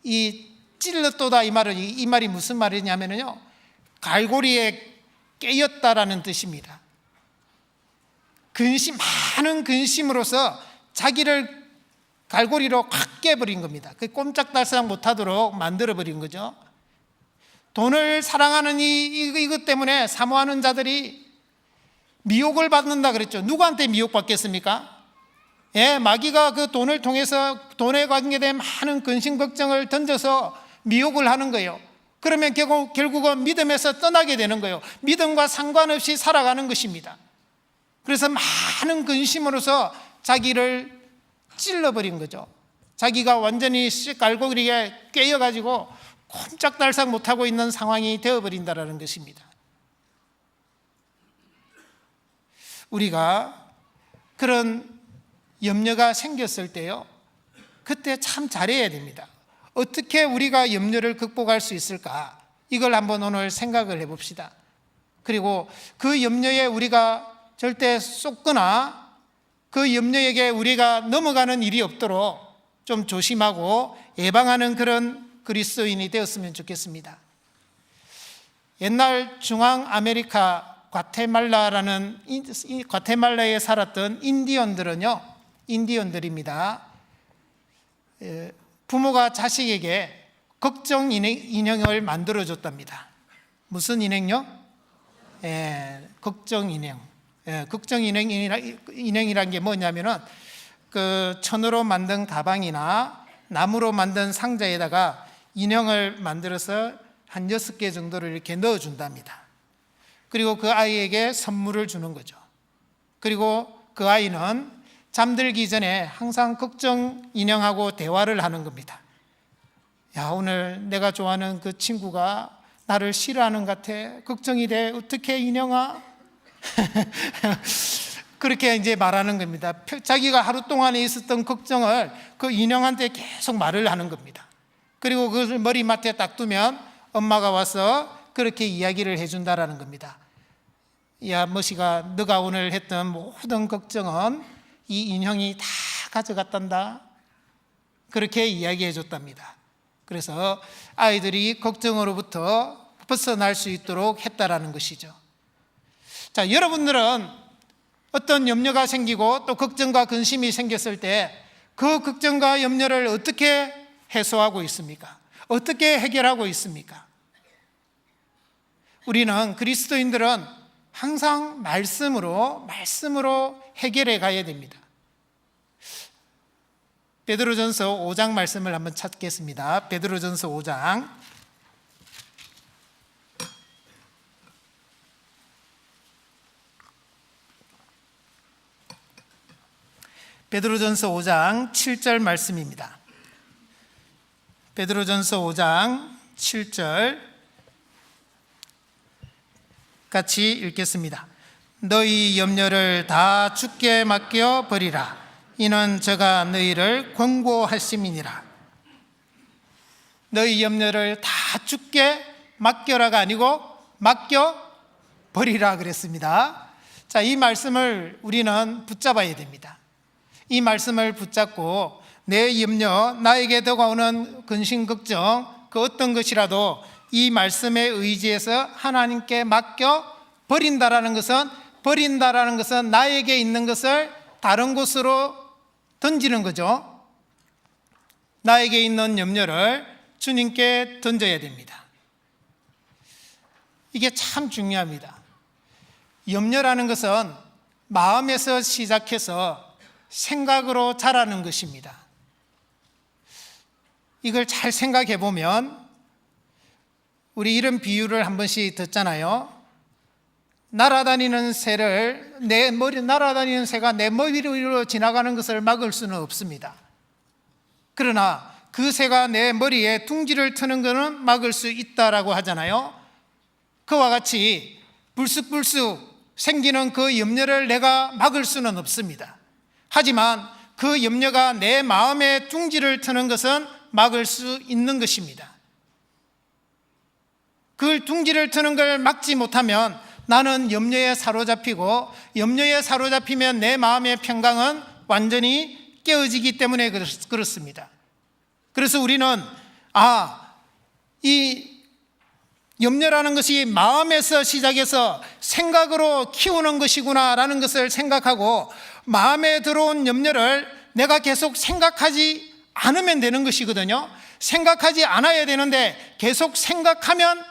이 찔렀도다 이 말이 무슨 말이냐면요, 갈고리에 깨였다라는 뜻입니다. 많은 근심으로서 자기를 갈고리로 확 깨버린 겁니다. 그 꼼짝달싹 못하도록 만들어버린 거죠. 돈을 사랑하는 이것 때문에 사모하는 자들이 미혹을 받는다 그랬죠. 누구한테 미혹받겠습니까? 마귀가 그 돈을 통해서 돈에 관계된 많은 근심 걱정을 던져서 미혹을 하는 거예요. 그러면 결국은 믿음에서 떠나게 되는 거예요. 믿음과 상관없이 살아가는 것입니다. 그래서 많은 근심으로서 자기를 찔러버린 거죠. 자기가 완전히 갈고리에 깨여가지고 꼼짝달싹 못하고 있는 상황이 되어버린다는 것입니다. 우리가 그런 염려가 생겼을 때요, 그때 참 잘해야 됩니다. 어떻게 우리가 염려를 극복할 수 있을까? 이걸 한번 오늘 생각을 해봅시다. 그리고 그 염려에 우리가 절대 쏟거나 그 염려에게 우리가 넘어가는 일이 없도록 좀 조심하고 예방하는 그런 그리스도인이 되었으면 좋겠습니다. 옛날 중앙 아메리카 과테말라에 살았던 인디언들입니다. 부모가 자식에게 걱정 인형을 만들어줬답니다. 무슨 인형요? 걱정 인형. 걱정 인형이란 게 뭐냐면은 그 천으로 만든 가방이나 나무로 만든 상자에다가 인형을 만들어서 한 6개 정도를 이렇게 넣어준답니다. 그리고 그 아이에게 선물을 주는 거죠. 그리고 그 아이는 잠들기 전에 항상 걱정 인형하고 대화를 하는 겁니다. 야, 오늘 내가 좋아하는 그 친구가 나를 싫어하는 것 같아. 걱정이 돼. 어떻게 인형아? 그렇게 이제 말하는 겁니다. 자기가 하루 동안에 있었던 걱정을 그 인형한테 계속 말을 하는 겁니다. 그리고 그것을 머리맡에 딱 두면 엄마가 와서 그렇게 이야기를 해준다라는 겁니다. 야, 머시가 너가 오늘 했던 모든 걱정은 이 인형이 다 가져갔단다. 그렇게 이야기해 줬답니다. 그래서 아이들이 걱정으로부터 벗어날 수 있도록 했다라는 것이죠. 자, 여러분들은 어떤 염려가 생기고 또 걱정과 근심이 생겼을 때 그 걱정과 염려를 어떻게 해소하고 있습니까? 어떻게 해결하고 있습니까? 우리는 그리스도인들은 항상 말씀으로 해결해 가야 됩니다. 베드로전서 5장 말씀을 한번 찾겠습니다. 베드로전서 5장 베드로전서 5장 7절 말씀입니다. 베드로전서 5장 7절 같이 읽겠습니다. 너희 염려를 다 주께 맡겨 버리라. 이는 저가 너희를 권고하심이니라. 너희 염려를 다 주께 맡겨라가 아니고 맡겨버리라 그랬습니다. 자, 이 말씀을 우리는 붙잡아야 됩니다. 이 말씀을 붙잡고 내 염려, 나에게 다가오는 근심, 걱정, 그 어떤 것이라도 이 말씀에 의지해서 하나님께 맡겨버린다라는 것은 나에게 있는 것을 다른 곳으로 던지는 거죠. 나에게 있는 염려를 주님께 던져야 됩니다. 이게 참 중요합니다. 염려라는 것은 마음에서 시작해서 생각으로 자라는 것입니다. 이걸 잘 생각해 보면 우리 이런 비유를 한 번씩 듣잖아요. 날아다니는 새가 내 머리 위로 지나가는 것을 막을 수는 없습니다. 그러나 그 새가 내 머리에 둥지를 트는 것은 막을 수 있다라고 하잖아요. 그와 같이 불쑥불쑥 생기는 그 염려를 내가 막을 수는 없습니다. 하지만 그 염려가 내 마음에 둥지를 트는 것은 막을 수 있는 것입니다. 그 둥지를 트는 걸 막지 못하면 나는 염려에 사로잡히고, 염려에 사로잡히면 내 마음의 평강은 완전히 깨어지기 때문에 그렇습니다. 그래서 우리는 이 염려라는 것이 마음에서 시작해서 생각으로 키우는 것이구나 라는 것을 생각하고, 마음에 들어온 염려를 내가 계속 생각하지 않으면 되는 것이거든요. 생각하지 않아야 되는데 계속 생각하면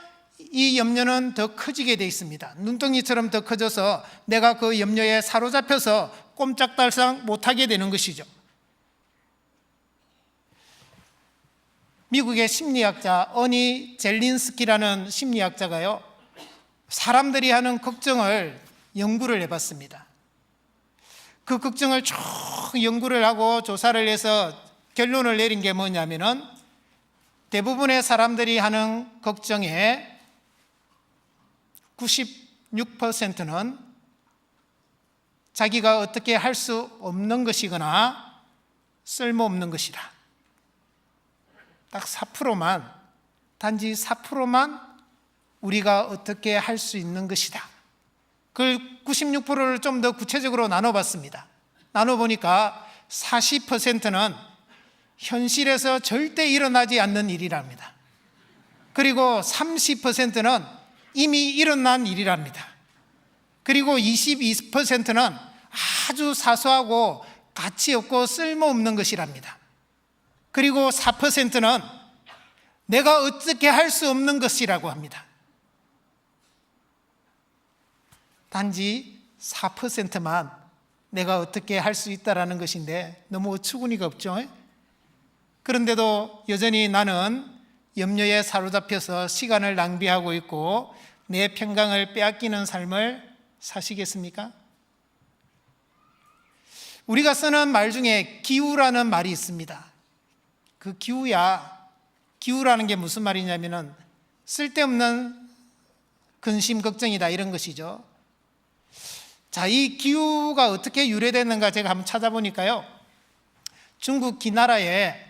이 염려는 더 커지게 되어 있습니다. 눈덩이처럼 더 커져서 내가 그 염려에 사로잡혀서 꼼짝달싹 못하게 되는 것이죠. 미국의 심리학자 어니 젤린스키라는 심리학자가요, 사람들이 하는 걱정을 연구를 해봤습니다. 그 걱정을 쭉 연구를 하고 조사를 해서 결론을 내린 게 뭐냐면은, 대부분의 사람들이 하는 걱정의 96%는 자기가 어떻게 할 수 없는 것이거나 쓸모없는 것이다. 딱 4%만, 단지 4%만 우리가 어떻게 할 수 있는 것이다. 그 96%를 좀 더 구체적으로 나눠봤습니다. 나눠보니까 40%는 현실에서 절대 일어나지 않는 일이랍니다. 그리고 30%는 이미 일어난 일이랍니다. 그리고 22%는 아주 사소하고 가치 없고 쓸모없는 것이랍니다. 그리고 4%는 내가 어떻게 할 수 없는 것이라고 합니다. 단지 4%만 내가 어떻게 할 수 있다라는 것인데 너무 어처구니가 없죠. 그런데도 여전히 나는 염려에 사로잡혀서 시간을 낭비하고 있고 내 평강을 빼앗기는 삶을 사시겠습니까? 우리가 쓰는 말 중에 기우라는 말이 있습니다. 그 기우라는 게 무슨 말이냐면은 쓸데없는 근심 걱정이다, 이런 것이죠. 자, 이 기우가 어떻게 유래됐는가 제가 한번 찾아보니까요, 중국 기나라에,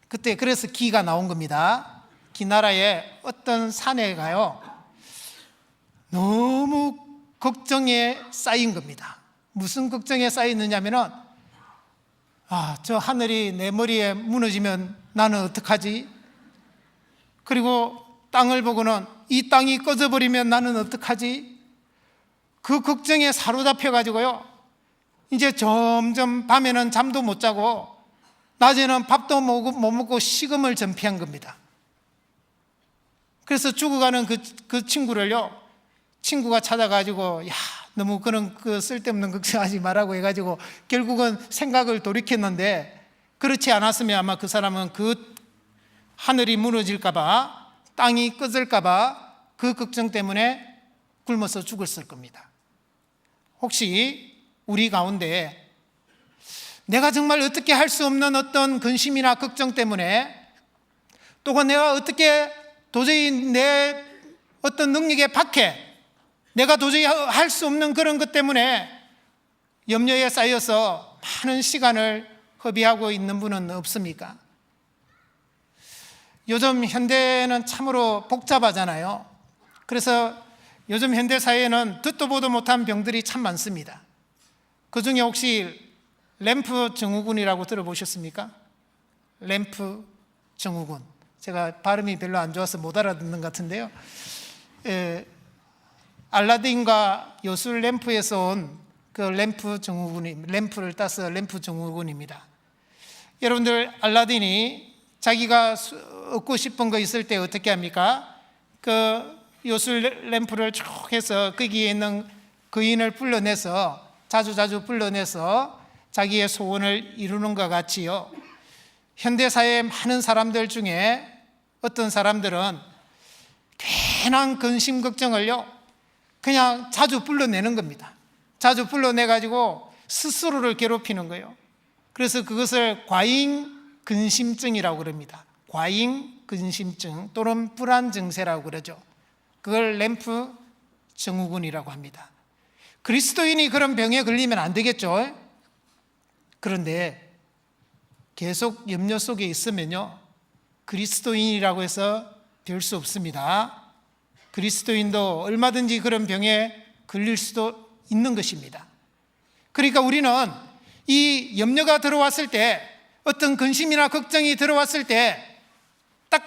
그때 그래서 기가 나온 겁니다. 기나라에 어떤 산에 가요, 너무 걱정에 쌓인 겁니다. 무슨 걱정에 쌓이느냐면은, 저 하늘이 내 머리에 무너지면 나는 어떡하지? 그리고 땅을 보고는 이 땅이 꺼져버리면 나는 어떡하지? 그 걱정에 사로잡혀 가지고요, 이제 점점 밤에는 잠도 못 자고 낮에는 밥도 못 먹고 식음을 전폐한 겁니다. 그래서 죽어가는 그 친구를요, 친구가 찾아가지고 너무 그런 쓸데없는 걱정하지 말라고 해가지고 결국은 생각을 돌이켰는데, 그렇지 않았으면 아마 그 사람은 그 하늘이 무너질까봐, 땅이 꺼질까봐 그 걱정 때문에 굶어서 죽었을 겁니다. 혹시 우리 가운데 내가 정말 어떻게 할 수 없는 어떤 근심이나 걱정 때문에, 또는 내가 어떻게 도저히 내 어떤 능력에 박해, 내가 도저히 할 수 없는 그런 것 때문에 염려에 쌓여서 많은 시간을 허비하고 있는 분은 없습니까? 요즘 현대는 참으로 복잡하잖아요. 그래서 요즘 현대 사회에는 듣도 보도 못한 병들이 참 많습니다. 그 중에 혹시 램프 증후군이라고 들어보셨습니까? 램프 증후군. 제가 발음이 별로 안 좋아서 못 알아듣는 것 같은데요. 알라딘과 요술 램프에서 온 그 램프를 따서 램프 증후군입니다. 여러분들, 알라딘이 자기가 얻고 싶은 거 있을 때 어떻게 합니까? 그 요술 램프를 쭉 해서 거기에 있는 거인을 불러내서 자주 불러내서 자기의 소원을 이루는 것 같지요. 현대사회의 많은 사람들 중에 어떤 사람들은 괜한 근심 걱정을요 그냥 자주 불러내는 겁니다. 자주 불러내가지고 스스로를 괴롭히는 거예요. 그래서 그것을 과잉근심증이라고 그럽니다. 과잉근심증 또는 불안 증세라고 그러죠. 그걸 램프 증후군이라고 합니다. 그리스도인이 그런 병에 걸리면 안 되겠죠. 그런데 계속 염려 속에 있으면요 그리스도인이라고 해서 될 수 없습니다. 그리스도인도 얼마든지 그런 병에 걸릴 수도 있는 것입니다. 그러니까 우리는 이 염려가 들어왔을 때, 어떤 근심이나 걱정이 들어왔을 때 딱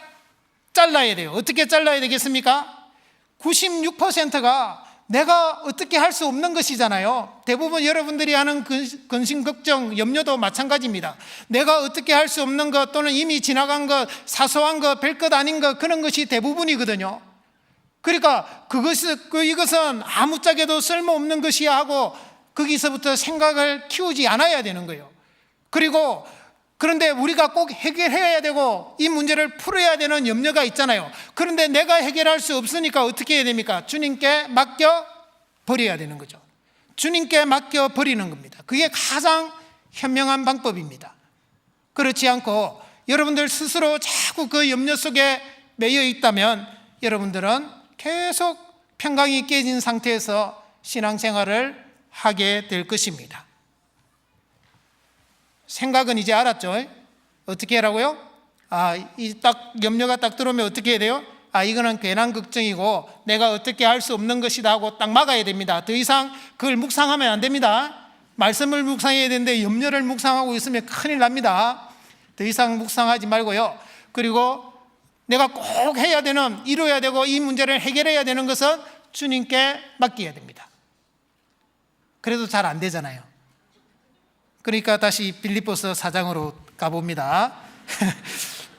잘라야 돼요. 어떻게 잘라야 되겠습니까? 96%가 내가 어떻게 할 수 없는 것이잖아요. 대부분 여러분들이 하는 근심, 걱정, 염려도 마찬가지입니다. 내가 어떻게 할 수 없는 것 또는 이미 지나간 것, 사소한 것, 별것 아닌 것, 그런 것이 대부분이거든요. 그러니까 이것은 아무짝에도 쓸모없는 것이야 하고 거기서부터 생각을 키우지 않아야 되는 거예요. 그런데 우리가 꼭 해결해야 되고 이 문제를 풀어야 되는 염려가 있잖아요. 그런데 내가 해결할 수 없으니까 어떻게 해야 됩니까? 주님께 맡겨 버려야 되는 거죠. 주님께 맡겨 버리는 겁니다. 그게 가장 현명한 방법입니다. 그렇지 않고 여러분들 스스로 자꾸 그 염려 속에 매여 있다면 여러분들은 계속 평강이 깨진 상태에서 신앙생활을 하게 될 것입니다. 생각은 이제 알았죠? 어떻게 하라고요? 이 염려가 딱 들어오면 어떻게 해야 돼요? 이거는 괜한 걱정이고 내가 어떻게 할 수 없는 것이다 하고 딱 막아야 됩니다. 더 이상 그걸 묵상하면 안 됩니다. 말씀을 묵상해야 되는데 염려를 묵상하고 있으면 큰일 납니다. 더 이상 묵상하지 말고요. 그리고 내가 꼭 해야 되는, 이루어야 되고 이 문제를 해결해야 되는 것은 주님께 맡겨야 됩니다. 그래도 잘 안 되잖아요. 그러니까 다시 빌립보서 4장으로 가봅니다.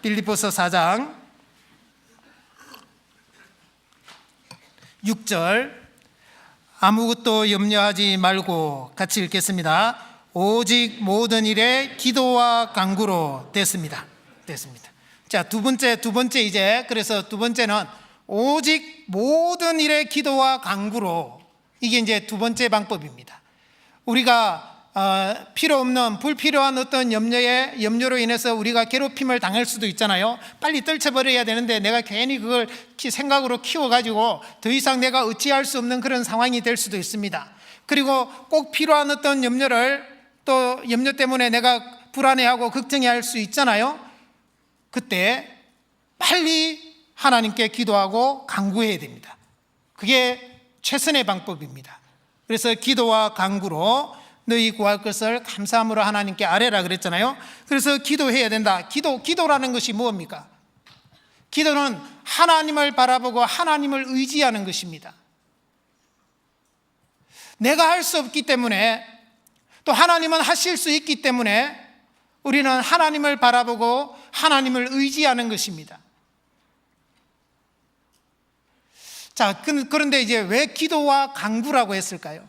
빌립보서 4장 6절, 아무것도 염려하지 말고, 같이 읽겠습니다. 오직 모든 일에 기도와 간구로 됐습니다. 자, 두 번째 이제, 그래서 두 번째는 오직 모든 일에 기도와 간구로, 이게 이제 두 번째 방법입니다. 우리가 필요 없는 불필요한 어떤 염려로 인해서 우리가 괴롭힘을 당할 수도 있잖아요. 빨리 떨쳐버려야 되는데 내가 괜히 그걸 생각으로 키워가지고 더 이상 내가 어찌할 수 없는 그런 상황이 될 수도 있습니다. 그리고 꼭 필요한 어떤 염려를, 또 염려 때문에 내가 불안해하고 걱정해할 수 있잖아요. 그때 빨리 하나님께 기도하고 간구해야 됩니다. 그게 최선의 방법입니다. 그래서 기도와 간구로 너희 구할 것을 감사함으로 하나님께 아뢰라 그랬잖아요. 그래서 기도해야 된다. 기도라는 것이 무엇입니까? 기도는 하나님을 바라보고 하나님을 의지하는 것입니다. 내가 할 수 없기 때문에, 또 하나님은 하실 수 있기 때문에 우리는 하나님을 바라보고 하나님을 의지하는 것입니다. 자, 그런데 이제 왜 기도와 간구라고 했을까요?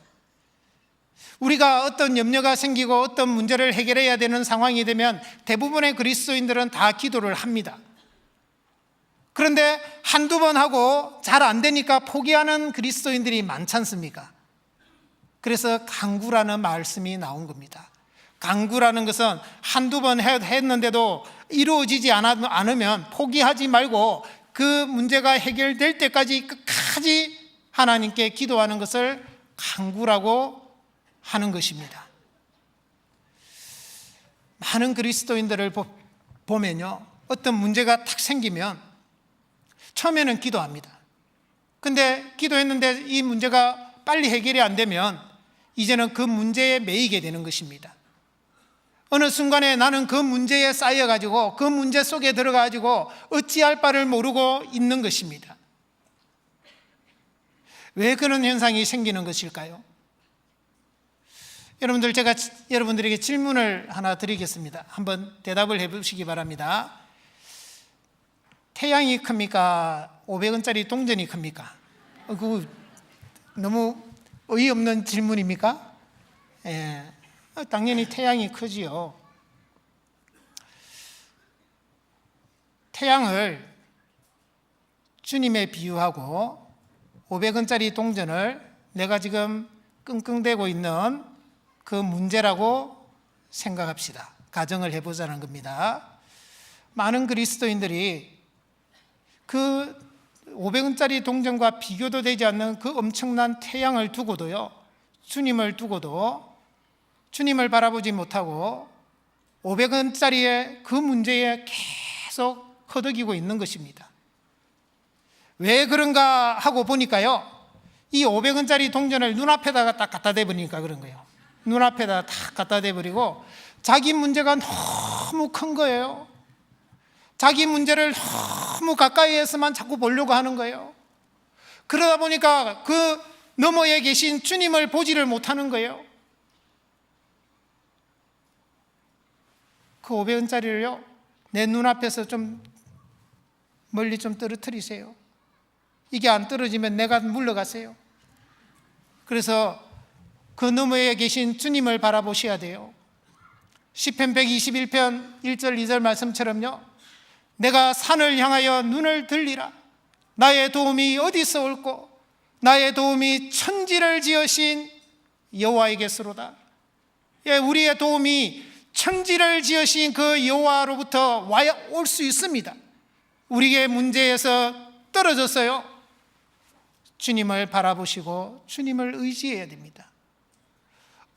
우리가 어떤 염려가 생기고 어떤 문제를 해결해야 되는 상황이 되면 대부분의 그리스도인들은 다 기도를 합니다. 그런데 한두 번 하고 잘 안 되니까 포기하는 그리스도인들이 많지 않습니까? 그래서 간구라는 말씀이 나온 겁니다. 간구라는 것은 한두 번 했는데도 이루어지지 않으면 포기하지 말고 그 문제가 해결될 때까지 끝까지 하나님께 기도하는 것을 간구라고 하는 것입니다. 많은 그리스도인들을 보면요, 어떤 문제가 탁 생기면 처음에는 기도합니다. 근데 기도했는데 이 문제가 빨리 해결이 안 되면 이제는 그 문제에 매이게 되는 것입니다. 어느 순간에 나는 그 문제에 쌓여가지고 그 문제 속에 들어가가지고 어찌할 바를 모르고 있는 것입니다. 왜 그런 현상이 생기는 것일까요? 여러분들, 제가 여러분들에게 질문을 하나 드리겠습니다. 한번 대답을 해보시기 바랍니다. 태양이 큽니까? 500원짜리 동전이 큽니까? 그 너무 어이없는 질문입니까? 예, 당연히 태양이 크지요. 태양을 주님에 비유하고 500원짜리 동전을 내가 지금 끙끙대고 있는 그 문제라고 생각합시다. 가정을 해보자는 겁니다. 많은 그리스도인들이 그 500원짜리 동전과 비교도 되지 않는 그 엄청난 태양을 두고도요, 주님을 두고도 주님을 바라보지 못하고 500원짜리의 그 문제에 계속 허덕이고 있는 것입니다. 왜 그런가 하고 보니까요, 이 500원짜리 동전을 눈앞에다가 딱 갖다 대버리니까 그런 거예요. 눈앞에다 딱 갖다 대버리고 자기 문제가 너무 큰 거예요. 자기 문제를 너무 가까이에서만 자꾸 보려고 하는 거예요. 그러다 보니까 그 너머에 계신 주님을 보지를 못하는 거예요. 그 500원짜리를요, 내 눈앞에서 좀 멀리 좀 떨어뜨리세요. 이게 안 떨어지면 내가 물러가세요. 그래서 그 너머에 계신 주님을 바라보셔야 돼요. 시편 121편 1절 2절 말씀처럼요, 내가 산을 향하여 눈을 들리라. 나의 도움이 어디서 올꼬? 나의 도움이 천지를 지으신 여호와에게서로다. 예, 우리의 도움이 천지를 지으신 그 여호와로부터 올 수 있습니다. 우리의 문제에서 떨어졌어요. 주님을 바라보시고 주님을 의지해야 됩니다.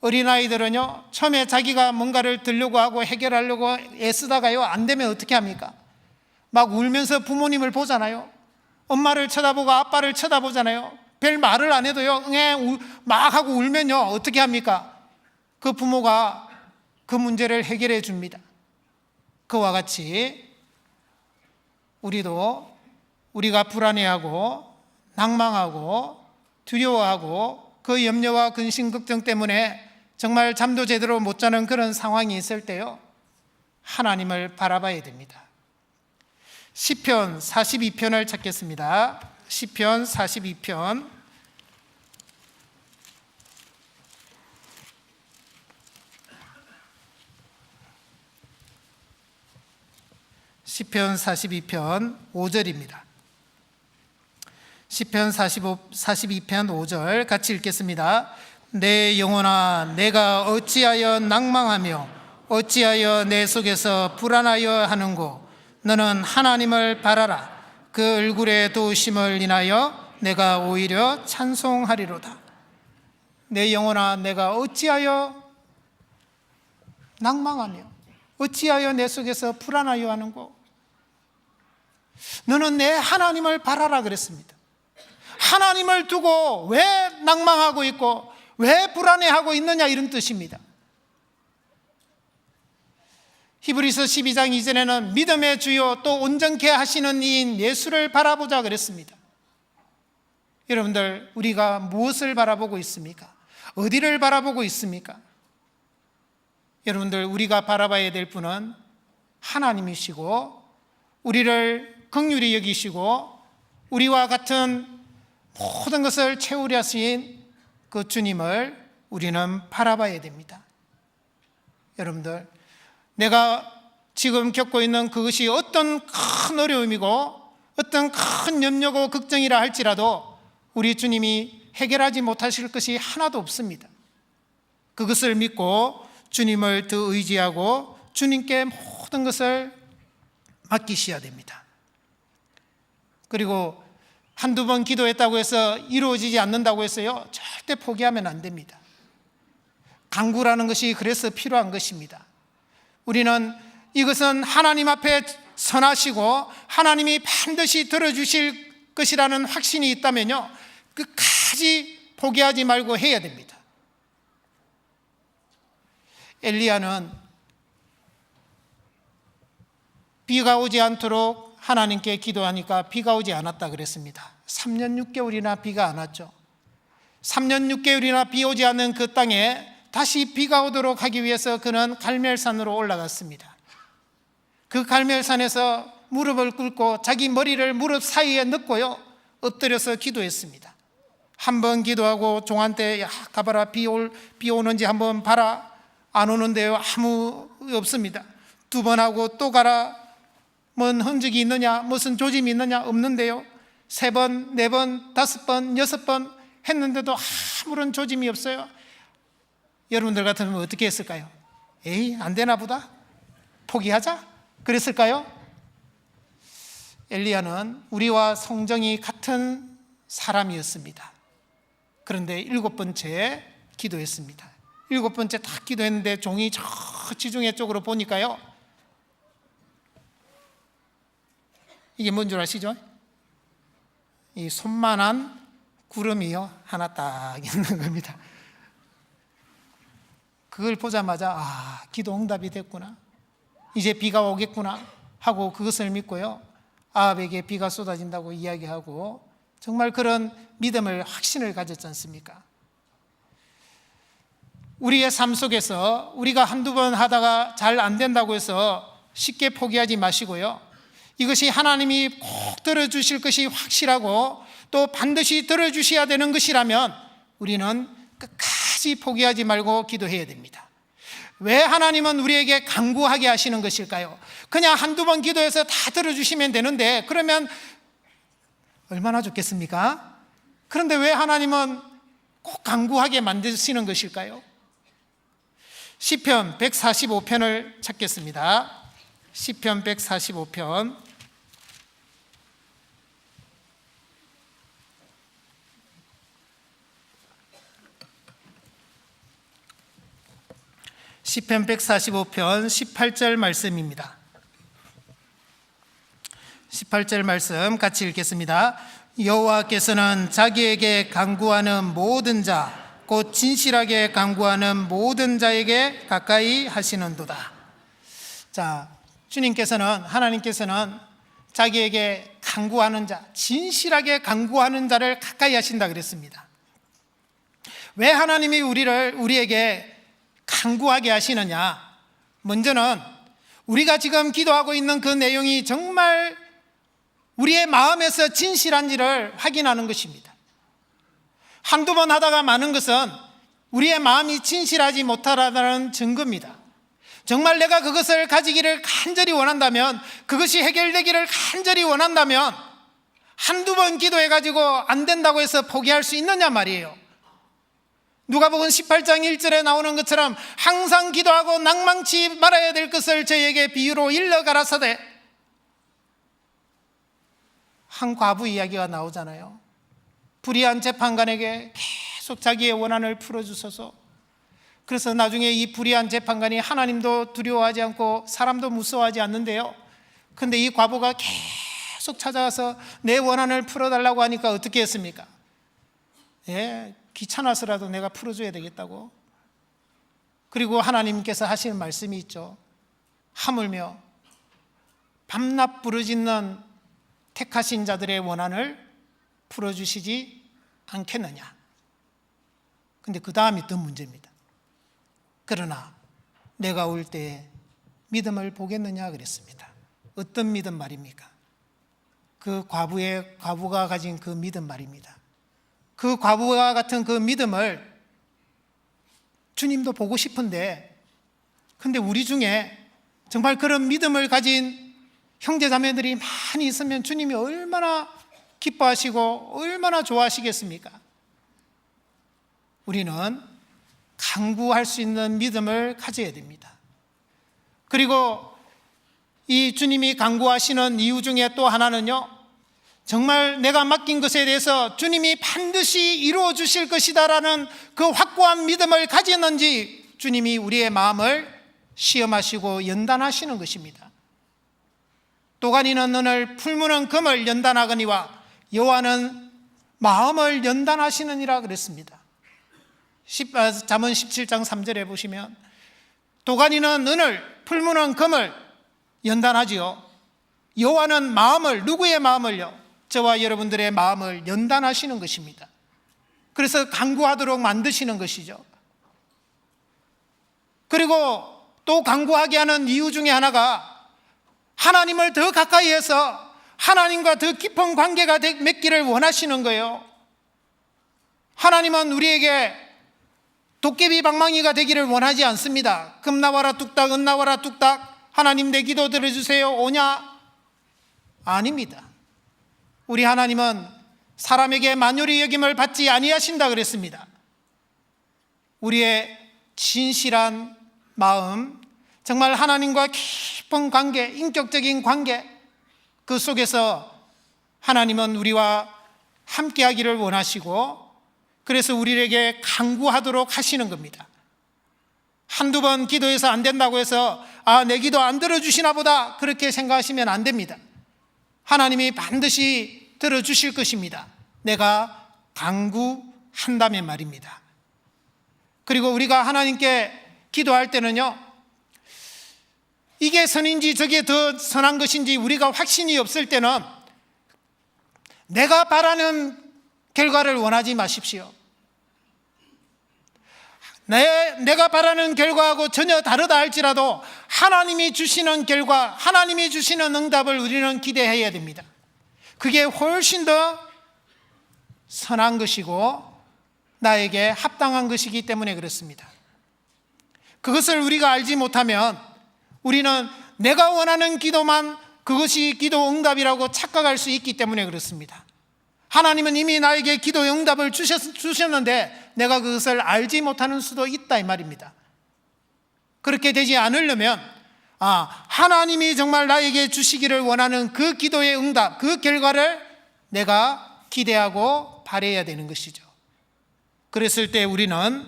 어린아이들은요, 처음에 자기가 뭔가를 들려고 하고 해결하려고 애쓰다가요, 안 되면 어떻게 합니까? 막 울면서 부모님을 보잖아요. 엄마를 쳐다보고 아빠를 쳐다보잖아요. 별 말을 안 해도요, 막 하고 울면요, 어떻게 합니까? 그 부모가 그 문제를 해결해 줍니다. 그와 같이 우리도 우리가 불안해하고 낭망하고 두려워하고 그 염려와 근심 걱정 때문에 정말 잠도 제대로 못 자는 그런 상황이 있을 때요, 하나님을 바라봐야 됩니다. 시편 42편을 찾겠습니다. 시편 42편 시편 42편 5절입니다. 시편 42편 5절 같이 읽겠습니다. 내 영혼아, 내가 어찌하여 낭망하며 어찌하여 내 속에서 불안하여 하는고? 너는 하나님을 바라라. 그 얼굴의 도우심을 인하여 내가 오히려 찬송하리로다. 내 영혼아, 내가 어찌하여 낭망하며 어찌하여 내 속에서 불안하여 하는고? 너는 내 하나님을 바라라 그랬습니다. 하나님을 두고 왜 낭망하고 있고 왜 불안해하고 있느냐, 이런 뜻입니다. 히브리서 12장 이전에는 믿음의 주요 또 온전케 하시는 이인 예수를 바라보자 그랬습니다. 여러분들, 우리가 무엇을 바라보고 있습니까? 어디를 바라보고 있습니까? 여러분들, 우리가 바라봐야 될 분은 하나님이시고 우리를 긍휼히 여기시고 우리와 같은 모든 것을 채우려 하신 그 주님을 우리는 바라봐야 됩니다. 여러분들, 내가 지금 겪고 있는 그것이 어떤 큰 어려움이고 어떤 큰 염려고 걱정이라 할지라도 우리 주님이 해결하지 못하실 것이 하나도 없습니다. 그것을 믿고 주님을 더 의지하고 주님께 모든 것을 맡기셔야 됩니다. 그리고 한두 번 기도했다고 해서 이루어지지 않는다고 해서요, 절대 포기하면 안 됩니다. 간구라는 것이 그래서 필요한 것입니다. 우리는 이것은 하나님 앞에 선하시고 하나님이 반드시 들어주실 것이라는 확신이 있다면요, 끝까지 포기하지 말고 해야 됩니다. 엘리야는 비가 오지 않도록 하나님께 기도하니까 비가 오지 않았다 그랬습니다. 3년 6개월이나 비가 안 왔죠. 3년 6개월이나 비 오지 않는 그 땅에 다시 비가 오도록 하기 위해서 그는 갈멜산으로 올라갔습니다. 그 갈멜산에서 무릎을 꿇고 자기 머리를 무릎 사이에 넣고요, 엎드려서 기도했습니다. 한 번 기도하고 종한테, 야, 가봐라, 비 오는지 한번 봐라. 안 오는데요, 아무 없습니다. 2번 하고 또 가라. 뭔 흔적이 있느냐, 무슨 조짐이 있느냐, 없는데요. 3번, 4번, 5번, 6번 했는데도 아무런 조짐이 없어요. 여러분들 같으면 어떻게 했을까요? 에이, 안 되나 보다, 포기하자 그랬을까요? 엘리야는 우리와 성정이 같은 사람이었습니다. 그런데 7번째 기도했습니다. 7번째 다 기도했는데 종이 저 지중해 쪽으로 보니까요, 이게 뭔 줄 아시죠? 이 손만한 구름이요, 하나 딱 있는 겁니다. 그걸 보자마자, 아, 기도 응답이 됐구나, 이제 비가 오겠구나 하고 그것을 믿고요, 아합에게 비가 쏟아진다고 이야기하고 정말 그런 믿음을, 확신을 가졌지 않습니까? 우리의 삶 속에서 우리가 한두 번 하다가 잘 안 된다고 해서 쉽게 포기하지 마시고요, 이것이 하나님이 꼭 들어주실 것이 확실하고 또 반드시 들어주셔야 되는 것이라면 우리는 끝까지 포기하지 말고 기도해야 됩니다. 왜 하나님은 우리에게 간구하게 하시는 것일까요? 그냥 한두 번 기도해서 다 들어주시면 되는데, 그러면 얼마나 좋겠습니까? 그런데 왜 하나님은 꼭 간구하게 만드시는 것일까요? 시편 145편을 찾겠습니다. 시편 145편 시편 145편 18절 말씀입니다. 18절 말씀 같이 읽겠습니다. 여호와께서는 자기에게 간구하는 모든 자, 곧 진실하게 간구하는 모든 자에게 가까이 하시는도다. 자, 주님께서는, 하나님께서는 자기에게 간구하는 자, 진실하게 간구하는 자를 가까이 하신다 그랬습니다. 왜 하나님이 우리에게 간구하게 하시느냐? 먼저는 우리가 지금 기도하고 있는 그 내용이 정말 우리의 마음에서 진실한지를 확인하는 것입니다. 한두 번 하다가 마는 것은 우리의 마음이 진실하지 못하다는 증거입니다. 정말 내가 그것을 가지기를 간절히 원한다면, 그것이 해결되기를 간절히 원한다면 한두 번 기도해가지고 안 된다고 해서 포기할 수 있느냐 말이에요. 누가복음 18장 1절에 나오는 것처럼 항상 기도하고 낭망치 말아야 될 것을 저에게 비유로 일러 가라사대. 한 과부 이야기가 나오잖아요. 불의한 재판관에게 계속 자기의 원한을 풀어주소서. 그래서 나중에 이 불의한 재판관이 하나님도 두려워하지 않고 사람도 무서워하지 않는데요, 근데 이 과부가 계속 찾아와서 내 원한을 풀어달라고 하니까 어떻게 했습니까? 귀찮아서라도 내가 풀어줘야 되겠다고. 그리고 하나님께서 하시는 말씀이 있죠. 하물며 밤낮 부르짖는 택하신 자들의 원한을 풀어주시지 않겠느냐. 근데 그 다음이 더 문제입니다. 그러나 내가 올 때 믿음을 보겠느냐 그랬습니다. 어떤 믿음 말입니까? 그 과부가 가진 그 믿음 말입니다. 그 과부와 같은 그 믿음을 주님도 보고 싶은데, 근데 우리 중에 정말 그런 믿음을 가진 형제자매들이 많이 있으면 주님이 얼마나 기뻐하시고 얼마나 좋아하시겠습니까? 우리는 간구할 수 있는 믿음을 가져야 됩니다. 그리고 이 주님이 간구하시는 이유 중에 또 하나는요, 정말 내가 맡긴 것에 대해서 주님이 반드시 이루어 주실 것이다라는 그 확고한 믿음을 가졌는지 주님이 우리의 마음을 시험하시고 연단하시는 것입니다. 또가니는 은을 풀무는 금을 연단하거니와 여호와는 마음을 연단하시느니라 그랬습니다. 잠언 17장 3절에 보시면 도가니는 은을 풀무는 금을 연단하지요. 여호와는 마음을, 누구의 마음을요? 저와 여러분들의 마음을 연단하시는 것입니다. 그래서 간구하도록 만드시는 것이죠. 그리고 또 간구하게 하는 이유 중에 하나가 하나님을 더 가까이 해서 하나님과 더 깊은 관계가 맺기를 원하시는 거예요. 하나님은 우리에게 도깨비 방망이가 되기를 원하지 않습니다. 금 나와라 뚝딱, 은 나와라 뚝딱, 하나님 내 기도 들어주세요 오냐? 아닙니다. 우리 하나님은 사람에게 만유리 여김을 받지 아니하신다 그랬습니다. 우리의 진실한 마음, 정말 하나님과 깊은 관계, 인격적인 관계, 그 속에서 하나님은 우리와 함께하기를 원하시고 그래서 우리에게 간구하도록 하시는 겁니다. 한두 번 기도해서 안 된다고 해서 내 기도 안 들어주시나 보다 그렇게 생각하시면 안 됩니다. 하나님이 반드시 들어주실 것입니다. 내가 간구한다면 말입니다. 그리고 우리가 하나님께 기도할 때는요, 이게 선인지 저게 더 선한 것인지 우리가 확신이 없을 때는 내가 바라는 결과를 원하지 마십시오. 내가 바라는 결과하고 전혀 다르다 할지라도 하나님이 주시는 결과, 하나님이 주시는 응답을 우리는 기대해야 됩니다. 그게 훨씬 더 선한 것이고 나에게 합당한 것이기 때문에 그렇습니다. 그것을 우리가 알지 못하면 우리는 내가 원하는 기도만 그것이 기도 응답이라고 착각할 수 있기 때문에 그렇습니다. 하나님은 이미 나에게 기도의 응답을 주셨는데 내가 그것을 알지 못하는 수도 있다 이 말입니다. 그렇게 되지 않으려면 하나님이 정말 나에게 주시기를 원하는 그 기도의 응답, 그 결과를 내가 기대하고 바라야 되는 것이죠. 그랬을 때 우리는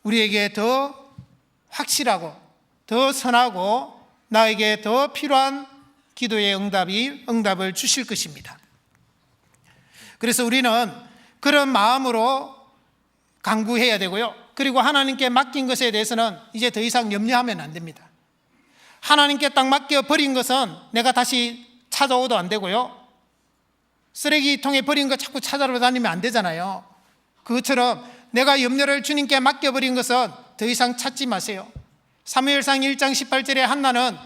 우리에게 더 확실하고 더 선하고 나에게 더 필요한 기도의 응답을 주실 것입니다. 그래서 우리는 그런 마음으로 간구해야 되고요. 그리고 하나님께 맡긴 것에 대해서는 이제 더 이상 염려하면 안 됩니다. 하나님께 딱 맡겨버린 것은 내가 다시 찾아오도 안 되고요. 쓰레기통에 버린 거 자꾸 찾아러 다니면 안 되잖아요. 그것처럼 내가 염려를 주님께 맡겨버린 것은 더 이상 찾지 마세요. 사무엘상 1장 18절에 한나는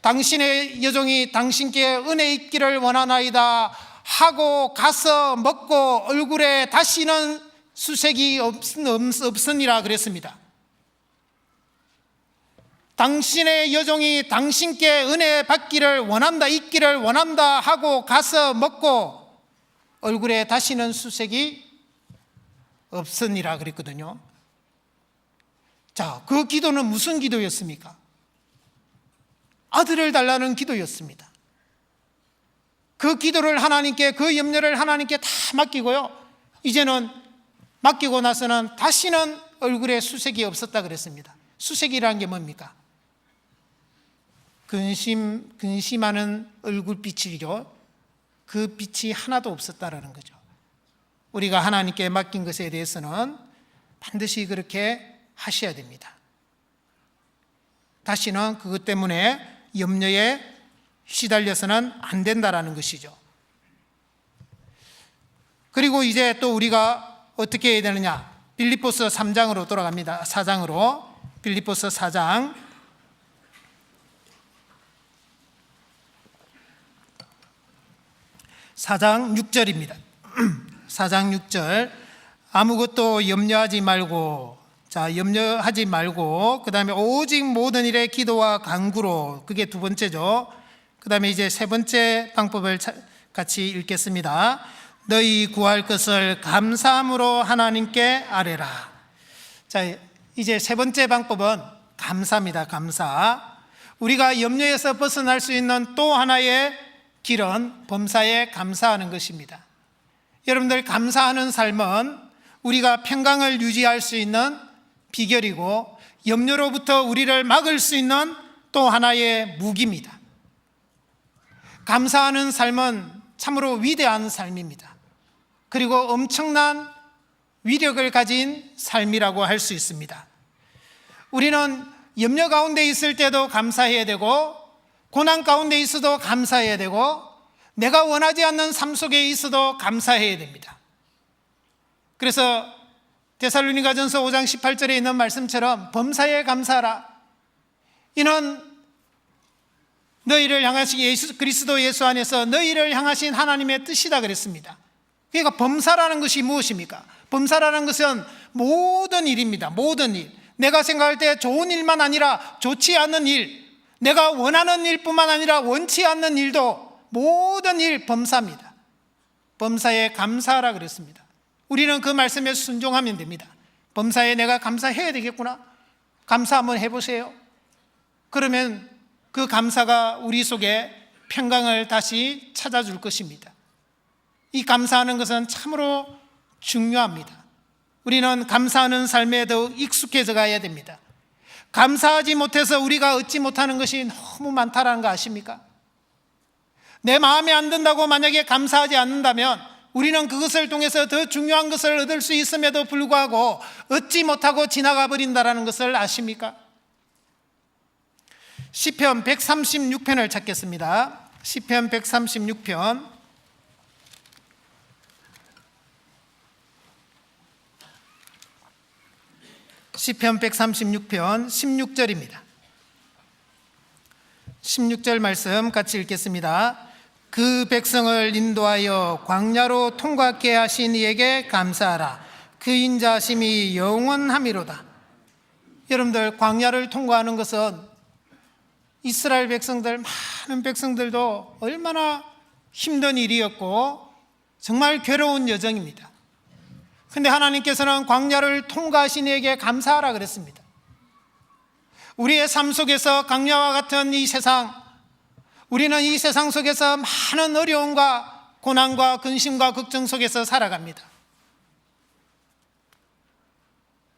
당신의 여종이 당신께 은혜 있기를 원하나이다 하고 가서 먹고 얼굴에 다시는 수색이 없으니라 그랬습니다. 당신의 여종이 당신께 은혜 받기를 원한다, 있기를 원한다 하고 가서 먹고 얼굴에 다시는 수색이 없으니라 그랬거든요. 자, 그 기도는 무슨 기도였습니까? 아들을 달라는 기도였습니다. 그 기도를 하나님께, 그 염려를 하나님께 다 맡기고요. 이제는 맡기고 나서는 다시는 얼굴에 수색이 없었다 그랬습니다. 수색이라는 게 뭡니까? 근심하는 얼굴빛이죠. 그 빛이 하나도 없었다라는 거죠. 우리가 하나님께 맡긴 것에 대해서는 반드시 그렇게 하셔야 됩니다. 다시는 그것 때문에 염려에 시달려서는 안 된다라는 것이죠. 그리고 이제 또 우리가 어떻게 해야 되느냐? 빌립보서 3장으로 돌아갑니다. 4장으로. 빌립보서 4장 4장 6절입니다. 4장 6절. 아무것도 염려하지 말고, 염려하지 말고, 그 다음에 오직 모든 일에 기도와 간구로, 그게 두 번째죠. 그 다음에 이제 세 번째 방법을 같이 읽겠습니다. 너희 구할 것을 감사함으로 하나님께 아뢰라. 자, 이제 세 번째 방법은 감사입니다. 감사. 우리가 염려에서 벗어날 수 있는 또 하나의 길은 범사에 감사하는 것입니다. 여러분들, 감사하는 삶은 우리가 평강을 유지할 수 있는 비결이고 염려로부터 우리를 막을 수 있는 또 하나의 무기입니다. 감사하는 삶은 참으로 위대한 삶입니다. 그리고 엄청난 위력을 가진 삶이라고 할 수 있습니다. 우리는 염려 가운데 있을 때도 감사해야 되고, 고난 가운데 있어도 감사해야 되고, 내가 원하지 않는 삶 속에 있어도 감사해야 됩니다. 그래서 데살로니가전서 5장 18절에 있는 말씀처럼 범사에 감사하라. 이는 너희를 향하신 그리스도 예수 안에서 너희를 향하신 하나님의 뜻이다 그랬습니다. 그러니까 범사라는 것이 무엇입니까? 범사라는 것은 모든 일입니다. 모든 일. 내가 생각할 때 좋은 일만 아니라 좋지 않은 일, 내가 원하는 일뿐만 아니라 원치 않는 일도 모든 일 범사입니다. 범사에 감사하라 그랬습니다. 우리는 그 말씀에 순종하면 됩니다. 범사에 내가 감사해야 되겠구나. 감사 한번 해보세요. 그러면 그 감사가 우리 속에 평강을 다시 찾아줄 것입니다. 이 감사하는 것은 참으로 중요합니다. 우리는 감사하는 삶에 더욱 익숙해져 가야 됩니다. 감사하지 못해서 우리가 얻지 못하는 것이 너무 많다는 거 아십니까? 내 마음에 안 든다고 만약에 감사하지 않는다면 우리는 그것을 통해서 더 중요한 것을 얻을 수 있음에도 불구하고 얻지 못하고 지나가 버린다는 것을 아십니까? 시편 136편을 찾겠습니다. 시편 136편 시편 136편 16절입니다. 16절 말씀 같이 읽겠습니다. 그 백성을 인도하여 광야로 통과하게 하신 이에게 감사하라. 그 인자하심이 영원함이로다. 여러분들, 광야를 통과하는 것은 이스라엘 백성들, 많은 백성들도 얼마나 힘든 일이었고 정말 괴로운 여정입니다. 근데 하나님께서는 광야를 통과하신 이에게 감사하라 그랬습니다. 우리의 삶 속에서 광야와 같은 이 세상, 우리는 이 세상 속에서 많은 어려움과 고난과 근심과 걱정 속에서 살아갑니다.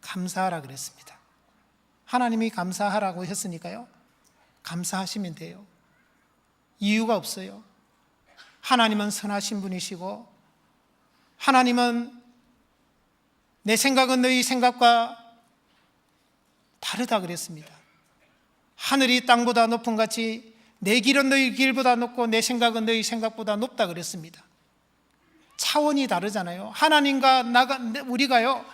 감사하라 그랬습니다. 하나님이 감사하라고 했으니까요, 감사하시면 돼요. 이유가 없어요. 하나님은 선하신 분이시고, 하나님은 내 생각은 너희 생각과 다르다 그랬습니다. 하늘이 땅보다 높은 같이 내 길은 너희 길보다 높고 내 생각은 너희 생각보다 높다 그랬습니다. 차원이 다르잖아요. 하나님과 우리가요,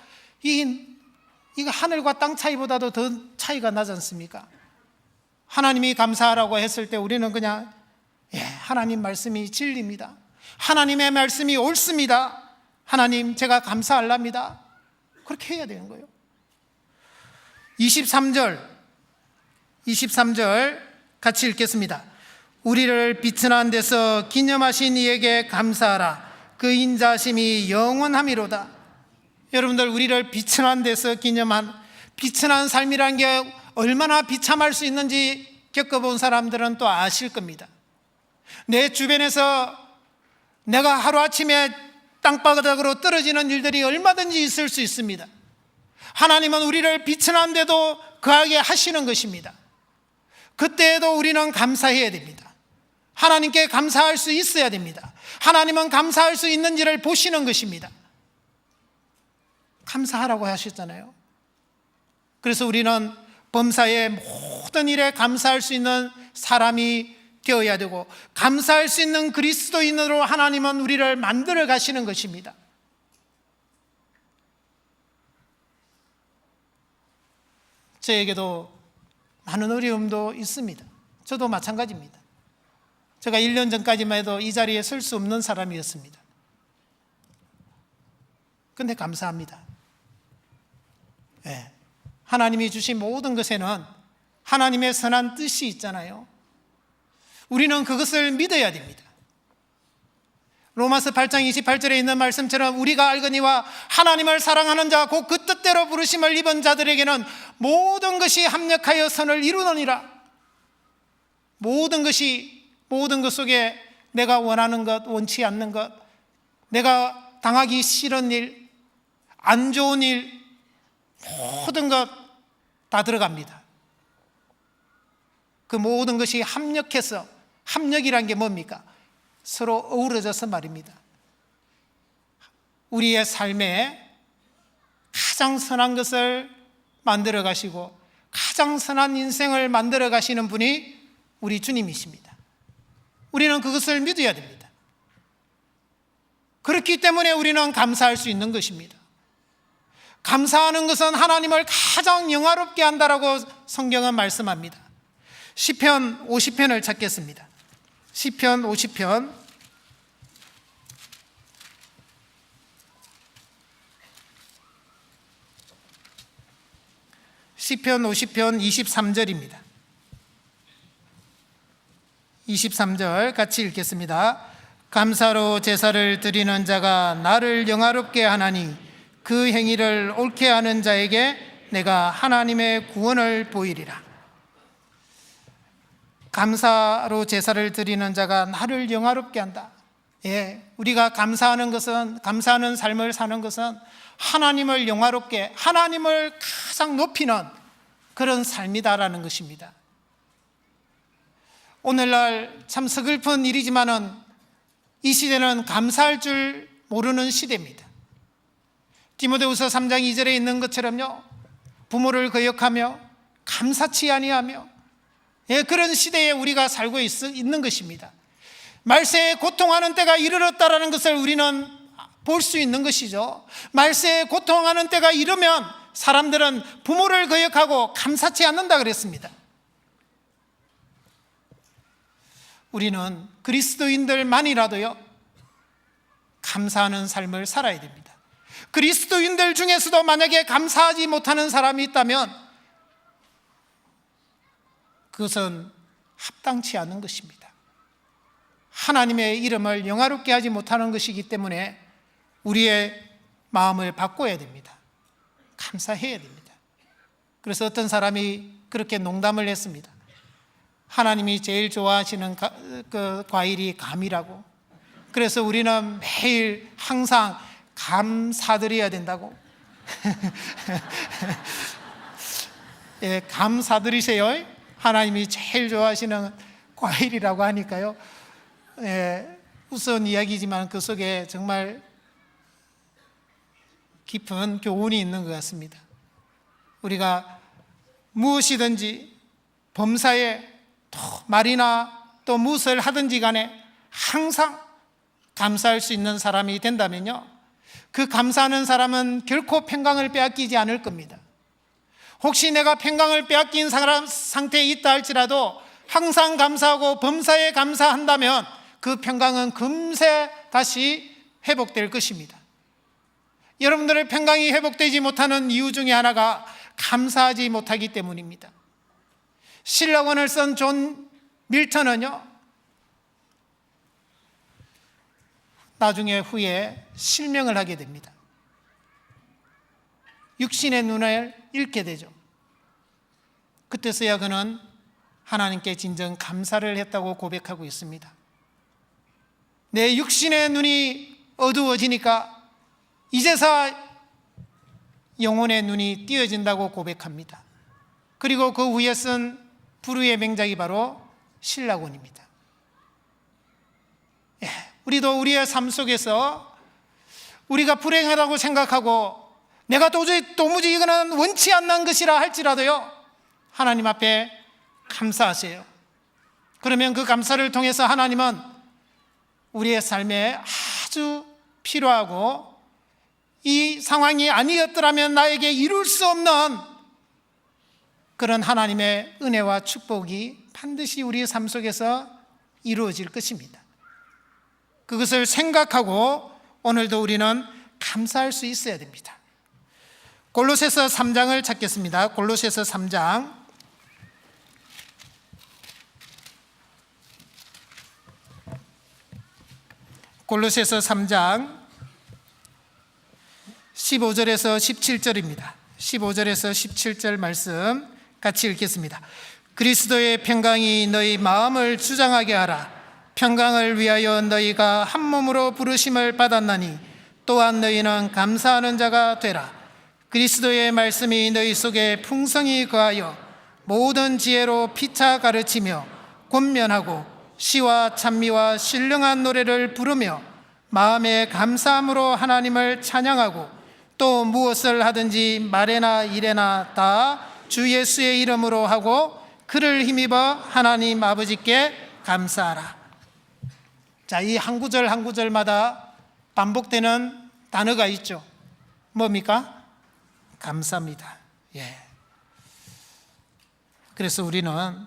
이거 하늘과 땅 차이보다도 더 차이가 나지 않습니까? 하나님이 감사하라고 했을 때 우리는 그냥 하나님 말씀이 진리입니다. 하나님의 말씀이 옳습니다. 하나님, 제가 감사하랍니다. 그렇게 해야 되는 거예요. 23절 같이 읽겠습니다. 우리를 비천한 데서 기념하신 이에게 감사하라. 그 인자심이 영원함이로다. 여러분들, 우리를 비천한 데서 비천한 삶이라는 게 얼마나 비참할 수 있는지 겪어본 사람들은 또 아실 겁니다. 내 주변에서 내가 하루아침에 땅바닥으로 떨어지는 일들이 얼마든지 있을 수 있습니다. 하나님은 우리를 비천한데도 거하게 하시는 것입니다. 그때에도 우리는 감사해야 됩니다. 하나님께 감사할 수 있어야 됩니다. 하나님은 감사할 수 있는지를 보시는 것입니다. 감사하라고 하셨잖아요. 그래서 우리는 범사의 모든 일에 감사할 수 있는 사람이 되어야 되고, 감사할 수 있는 그리스도인으로 하나님은 우리를 만들어 가시는 것입니다. 저에게도 많은 어려움도 있습니다. 저도 마찬가지입니다. 제가 1년 전까지만 해도 이 자리에 설 수 없는 사람이었습니다. 그런데 감사합니다. 하나님이 주신 모든 것에는 하나님의 선한 뜻이 있잖아요. 우리는 그것을 믿어야 됩니다. 로마서 8장 28절에 있는 말씀처럼 우리가 알거니와 하나님을 사랑하는 자 곧 그 뜻대로 부르심을 입은 자들에게는 모든 것이 합력하여 선을 이루느니라. 모든 것 속에 내가 원하는 것, 원치 않는 것, 내가 당하기 싫은 일, 안 좋은 일, 모든 것 다 들어갑니다. 그 모든 것이 합력해서, 합력이란 게 뭡니까? 서로 어우러져서 말입니다. 우리의 삶에 가장 선한 것을 만들어 가시고 가장 선한 인생을 만들어 가시는 분이 우리 주님이십니다. 우리는 그것을 믿어야 됩니다. 그렇기 때문에 우리는 감사할 수 있는 것입니다. 감사하는 것은 하나님을 가장 영화롭게 한다라고 성경은 말씀합니다. 시편 50편을 찾겠습니다. 시편 50편 23절입니다. 23절 같이 읽겠습니다. 감사로 제사를 드리는 자가 나를 영화롭게 하나니 그 행위를 옳게 하는 자에게 내가 하나님의 구원을 보이리라. 감사로 제사를 드리는 자가 나를 영화롭게 한다. 우리가 감사하는 것은, 감사하는 삶을 사는 것은 하나님을 영화롭게, 하나님을 가장 높이는 그런 삶이다라는 것입니다. 오늘날 참 서글픈 일이지만은 이 시대는 감사할 줄 모르는 시대입니다. 디모데후서 3장 2절에 있는 것처럼요, 부모를 거역하며 감사치 아니하며, 그런 시대에 우리가 살고 있는 것입니다. 말세에 고통하는 때가 이르렀다라는 것을 우리는 볼 수 있는 것이죠. 말세에 고통하는 때가 이르면 사람들은 부모를 거역하고 감사치 않는다 그랬습니다. 우리는 그리스도인들만이라도요, 감사하는 삶을 살아야 됩니다. 그리스도인들 중에서도 만약에 감사하지 못하는 사람이 있다면 그것은 합당치 않은 것입니다. 하나님의 이름을 영화롭게 하지 못하는 것이기 때문에 우리의 마음을 바꿔야 됩니다. 감사해야 됩니다. 그래서 어떤 사람이 그렇게 농담을 했습니다. 하나님이 제일 좋아하시는 그 과일이 감이라고. 그래서 우리는 매일 항상 감 사드려야 된다고. 감 사드리세요. 하나님이 제일 좋아하시는 과일이라고 하니까요. 우스운 이야기지만 그 속에 정말 깊은 교훈이 있는 것 같습니다. 우리가 무엇이든지 범사에 또 말이나 또 무엇을 하든지 간에 항상 감사할 수 있는 사람이 된다면요, 그 감사하는 사람은 결코 평강을 빼앗기지 않을 겁니다. 혹시 내가 평강을 빼앗긴 상태에 있다 할지라도 항상 감사하고 범사에 감사한다면 그 평강은 금세 다시 회복될 것입니다. 여러분들의 평강이 회복되지 못하는 이유 중에 하나가 감사하지 못하기 때문입니다. 신라원을 쓴 존 밀턴은요, 나중에 후에 실명을 하게 됩니다. 육신의 눈을 잃게 되죠. 그때서야 그는 하나님께 진정 감사를 했다고 고백하고 있습니다. 내 육신의 눈이 어두워지니까 이제서 영혼의 눈이 띄어진다고 고백합니다. 그리고 그 후에 쓴 불후의 명작이 바로 신라곤입니다. 우리도 우리의 삶 속에서 우리가 불행하다고 생각하고 내가 도무지 이거는 원치 않는 것이라 할지라도요, 하나님 앞에 감사하세요. 그러면 그 감사를 통해서 하나님은 우리의 삶에 아주 필요하고 이 상황이 아니었더라면 나에게 이룰 수 없는 그런 하나님의 은혜와 축복이 반드시 우리의 삶 속에서 이루어질 것입니다. 그것을 생각하고 오늘도 우리는 감사할 수 있어야 됩니다. 골로새서 3장을 찾겠습니다. 골로새서 3장 골로새서 3장 15절에서 17절입니다. 15절에서 17절 말씀 같이 읽겠습니다. 그리스도의 평강이 너희 마음을 주장하게 하라. 평강을 위하여 너희가 한 몸으로 부르심을 받았나니 또한 너희는 감사하는 자가 되라. 그리스도의 말씀이 너희 속에 풍성히 거하여 모든 지혜로 피차 가르치며 권면하고 시와 찬미와 신령한 노래를 부르며 마음에 감사함으로 하나님을 찬양하고 또 무엇을 하든지 말에나 일에나 다 주 예수의 이름으로 하고 그를 힘입어 하나님 아버지께 감사하라. 자, 이 한 구절 한 구절마다 반복되는 단어가 있죠. 뭡니까? 감사입니다. 예. 그래서 우리는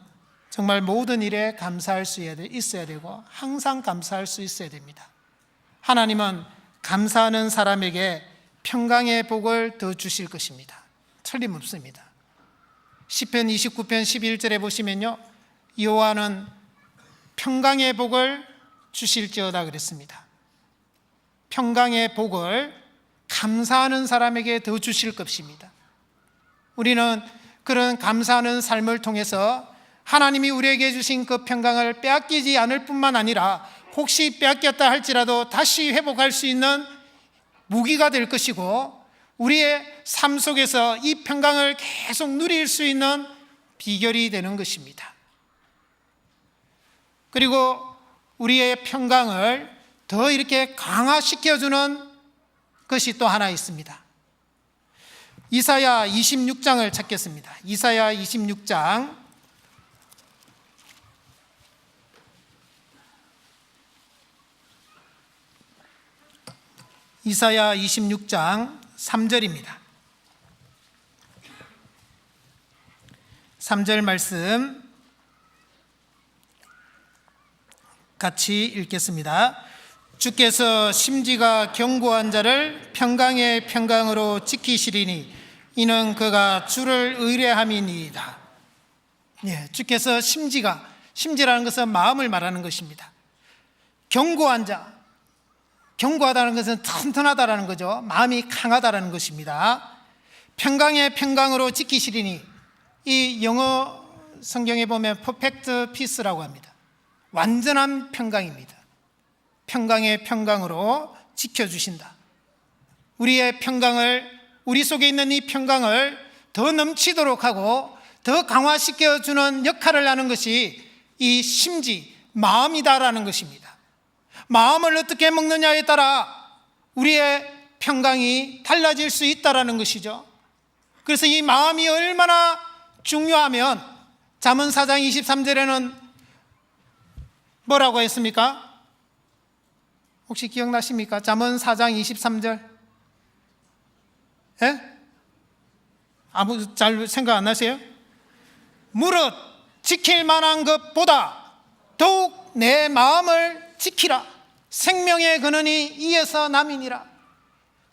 정말 모든 일에 감사할 수 있어야 되고 항상 감사할 수 있어야 됩니다. 하나님은 감사하는 사람에게 평강의 복을 더 주실 것입니다. 틀림없습니다. 시편 29편 11절에 보시면요, 여호와는 평강의 복을 주실지어다 그랬습니다. 평강의 복을 감사하는 사람에게 더 주실 것입니다. 우리는 그런 감사하는 삶을 통해서 하나님이 우리에게 주신 그 평강을 빼앗기지 않을 뿐만 아니라 혹시 빼앗겼다 할지라도 다시 회복할 수 있는 무기가 될 것이고, 우리의 삶 속에서 이 평강을 계속 누릴 수 있는 비결이 되는 것입니다. 그리고 우리의 평강을 더 이렇게 강화시켜주는 것이 또 하나 있습니다. 이사야 26장을 찾겠습니다. 이사야 26장 이사야 26장 3절입니다. 3절 말씀 같이 읽겠습니다. 주께서 심지가 견고한 자를 평강의 평강으로 지키시리니 이는 그가 주를 의뢰함이니이다. 예, 주께서 심지라는 것은 마음을 말하는 것입니다. 견고한 자, 견고하다는 것은 튼튼하다라는 거죠. 마음이 강하다라는 것입니다. 평강의 평강으로 지키시리니, 이 영어 성경에 보면 perfect peace라고 합니다. 완전한 평강입니다. 평강의 평강으로 지켜주신다. 우리의 평강을, 우리 속에 있는 이 평강을 더 넘치도록 하고 더 강화시켜주는 역할을 하는 것이 이 심지, 마음이다라는 것입니다. 마음을 어떻게 먹느냐에 따라 우리의 평강이 달라질 수 있다라는 것이죠. 그래서 이 마음이 얼마나 중요하면 잠언 4장 23절에는 뭐라고 했습니까? 혹시 기억나십니까? 잠언 4장 23절. 예? 아무 잘 생각 안 나세요? 무릇 지킬 만한 것보다 더욱 내 마음을 지키라. 생명의 근원이 이에서 남이니라.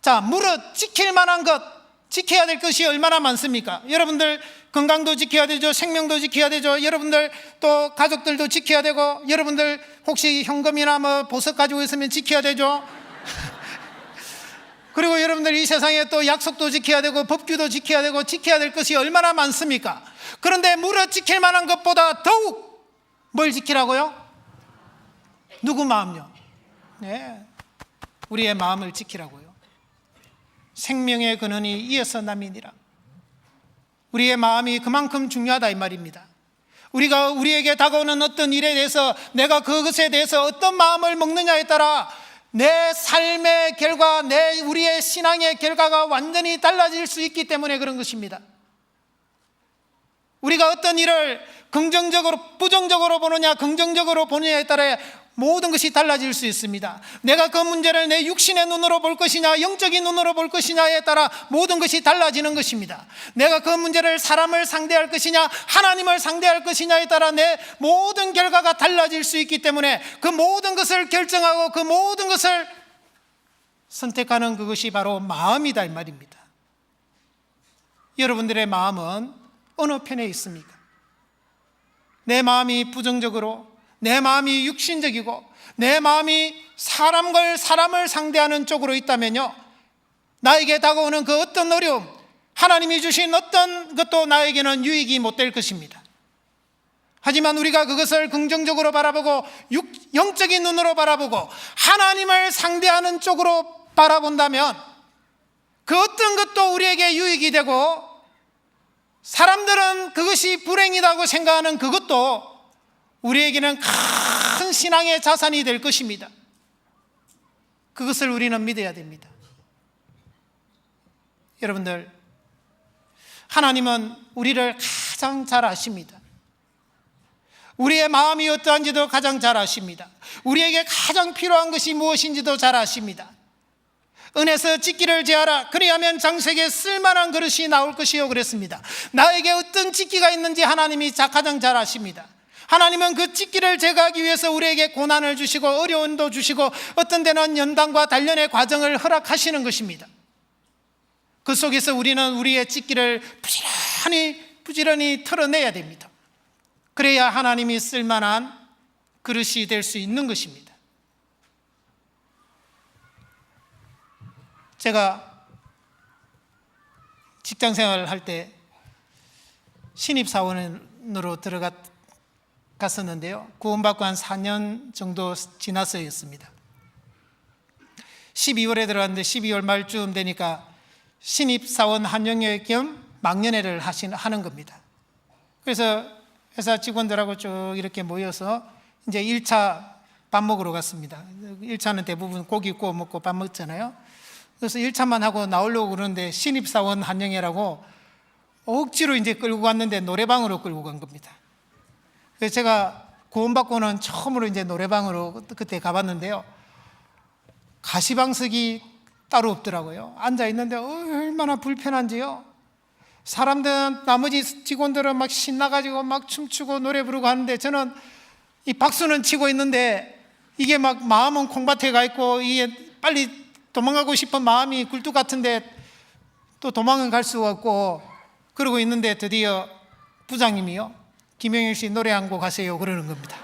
자, 무릇 지킬 만한 것, 지켜야 될 것이 얼마나 많습니까? 여러분들 건강도 지켜야 되죠. 생명도 지켜야 되죠. 여러분들 또 가족들도 지켜야 되고, 여러분들 혹시 현금이나 뭐 보석 가지고 있으면 지켜야 되죠. 그리고 여러분들 이 세상에 또 약속도 지켜야 되고 법규도 지켜야 되고 지켜야 될 것이 얼마나 많습니까? 그런데 무릇 지킬 만한 것보다 더욱 뭘 지키라고요? 누구 마음요? 네, 우리의 마음을 지키라고요. 생명의 근원이 이에서 남이니라. 우리의 마음이 그만큼 중요하다 이 말입니다. 우리가 우리에게 다가오는 어떤 일에 대해서 내가 그것에 대해서 어떤 마음을 먹느냐에 따라 내 삶의 결과, 우리의 신앙의 결과가 완전히 달라질 수 있기 때문에 그런 것입니다. 우리가 어떤 일을 긍정적으로, 부정적으로 보느냐, 긍정적으로 보느냐에 따라 모든 것이 달라질 수 있습니다. 내가 그 문제를 내 육신의 눈으로 볼 것이냐, 영적인 눈으로 볼 것이냐에 따라 모든 것이 달라지는 것입니다. 내가 그 문제를 사람을 상대할 것이냐, 하나님을 상대할 것이냐에 따라 내 모든 결과가 달라질 수 있기 때문에 그 모든 것을 결정하고 그 모든 것을 선택하는 그것이 바로 마음이다 이 말입니다. 여러분들의 마음은 어느 편에 있습니까? 내 마음이 부정적으로, 내 마음이 육신적이고 내 마음이 사람을 상대하는 쪽으로 있다면요, 나에게 다가오는 그 어떤 어려움, 하나님이 주신 어떤 것도 나에게는 유익이 못 될 것입니다. 하지만 우리가 그것을 긍정적으로 바라보고 영적인 눈으로 바라보고 하나님을 상대하는 쪽으로 바라본다면 그 어떤 것도 우리에게 유익이 되고 사람들은 그것이 불행이라고 생각하는 그것도 우리에게는 큰 신앙의 자산이 될 것입니다. 그것을 우리는 믿어야 됩니다. 여러분들, 하나님은 우리를 가장 잘 아십니다. 우리의 마음이 어떠한지도 가장 잘 아십니다. 우리에게 가장 필요한 것이 무엇인지도 잘 아십니다. 은에서 찢기를 제하라. 그리하면 장색에 쓸만한 그릇이 나올 것이요 그랬습니다. 나에게 어떤 찢기가 있는지 하나님이 가장 잘 아십니다. 하나님은 그 찢기를 제거하기 위해서 우리에게 고난을 주시고 어려움도 주시고 어떤 데는 연단과 단련의 과정을 허락하시는 것입니다. 그 속에서 우리는 우리의 찢기를 부지런히 털어내야 됩니다. 그래야 하나님이 쓸만한 그릇이 될 수 있는 것입니다. 제가 직장 생활을 할 때 신입사원으로 들어갔었는데요. 구원받고 한 4년 정도 지났어였습니다. 12월에 들어갔는데 12월 말쯤 되니까 신입사원 환영회 겸 막년회를 하는 겁니다. 그래서 회사 직원들하고 쭉 이렇게 모여서 이제 1차 밥 먹으러 갔습니다. 1차는 대부분 고기 구워 먹고 밥 먹잖아요. 그래서 1차만 하고 나오려고 그러는데 신입사원 환영회라고 억지로 이제 끌고 갔는데 노래방으로 끌고 간 겁니다. 그래서 제가 구원받고는 처음으로 이제 노래방으로 그때 가봤는데요. 가시방석이 따로 없더라고요. 앉아 있는데 얼마나 불편한지요. 사람들은, 나머지 직원들은 막 신나가지고 막 춤추고 노래 부르고 하는데 저는 이 박수는 치고 있는데 이게 막 마음은 콩밭에 가 있고 이게 빨리 도망가고 싶은 마음이 굴뚝 같은데 또 도망은 갈 수가 없고 그러고 있는데 드디어 부장님이요, 김영일 씨 노래 한 곡 하세요 그러는 겁니다.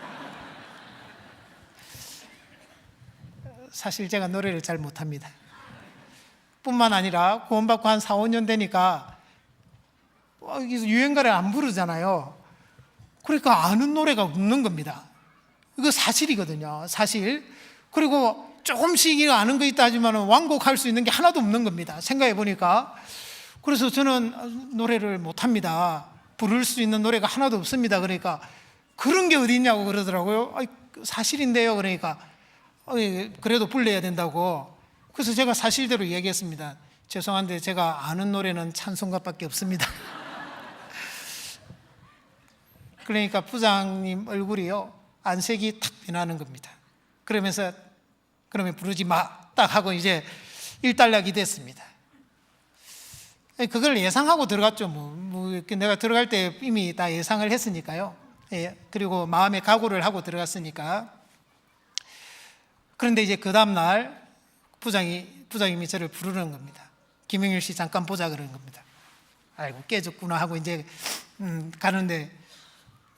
사실 제가 노래를 잘 못합니다. 뿐만 아니라 구원받고 한 4, 5년 되니까 유행가를 안 부르잖아요. 그러니까 아는 노래가 없는 겁니다. 이거 사실이거든요. 사실. 그리고 조금씩 아는 거 있다 하지만 완곡할 수 있는 게 하나도 없는 겁니다. 생각해 보니까. 그래서 저는 노래를 못합니다. 부를 수 있는 노래가 하나도 없습니다. 그러니까 그런 게 어디 있냐고 그러더라고요. 사실인데요. 그러니까 그래도 불러야 된다고. 그래서 제가 사실대로 얘기했습니다. 죄송한데 제가 아는 노래는 찬송가밖에 없습니다. 그러니까 부장님 얼굴이요, 안색이 탁 변하는 겁니다. 그러면서 그러면 부르지 마 딱 하고 이제 일단락이 됐습니다. 그걸 예상하고 들어갔죠. 내가 들어갈 때 이미 다 예상을 했으니까요. 그리고 마음의 각오를 하고 들어갔으니까. 그런데 이제 그 다음날 부장님이 저를 부르는 겁니다. 김영일 씨 잠깐 보자 그러는 겁니다. 아이고 깨졌구나 하고 이제 가는데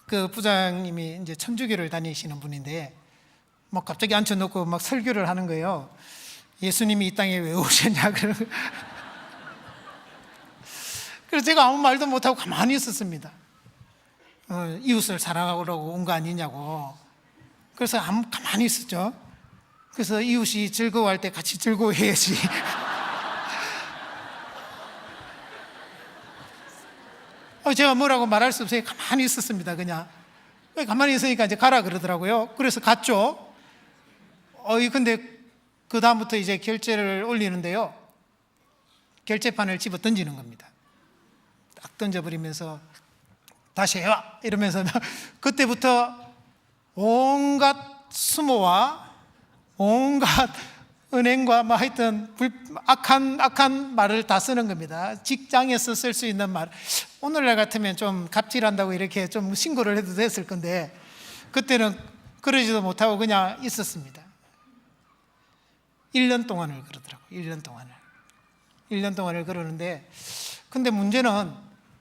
그 부장님이 이제 천주교를 다니시는 분인데 막 갑자기 앉혀놓고 막 설교를 하는 거예요. 예수님이 이 땅에 왜 오셨냐 그러고. 그래서 제가 아무 말도 못하고 가만히 있었습니다. 이웃을 사랑하려고 온 거 아니냐고. 그래서 가만히 있었죠. 그래서 이웃이 즐거워할 때 같이 즐거워해야지. 제가 뭐라고 말할 수 없어요. 가만히 있었습니다. 그냥 가만히 있으니까 이제 가라 그러더라고요. 그래서 갔죠. 근데 그 다음부터 이제 결제를 올리는데요, 결제판을 집어 던지는 겁니다. 딱 던져버리면서 다시 해와 이러면서 그때부터 온갖 수모와 온갖 은행과 뭐 하여튼 악한 말을 다 쓰는 겁니다. 직장에서 쓸 수 있는 말. 오늘날 같으면 좀 갑질한다고 이렇게 좀 신고를 해도 됐을 건데 그때는 그러지도 못하고 그냥 있었습니다. 1년 동안을 그러더라고요. 1년 동안을 그러는데, 근데 문제는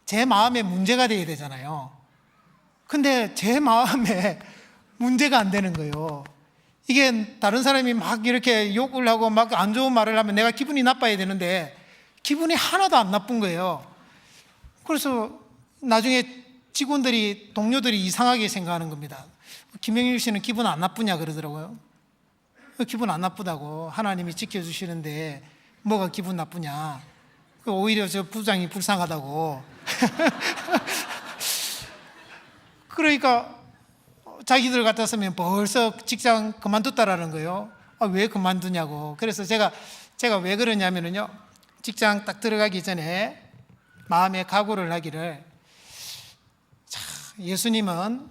제 마음에 문제가 돼야 되잖아요. 근데 제 마음에 문제가 안 되는 거예요. 이게 다른 사람이 막 이렇게 욕을 하고 막 안 좋은 말을 하면 내가 기분이 나빠야 되는데 기분이 하나도 안 나쁜 거예요. 그래서 나중에 동료들이 이상하게 생각하는 겁니다. 김영일 씨는 기분 안 나쁘냐 그러더라고요. 기분 안 나쁘다고, 하나님이 지켜주시는데 뭐가 기분 나쁘냐. 오히려 저 부장이 불쌍하다고. 그러니까 자기들 같았으면 벌써 직장 그만뒀다라는 거예요. 왜 그만두냐고. 그래서 제가 왜 그러냐면요, 직장 딱 들어가기 전에 마음의 각오를 하기를, 예수님은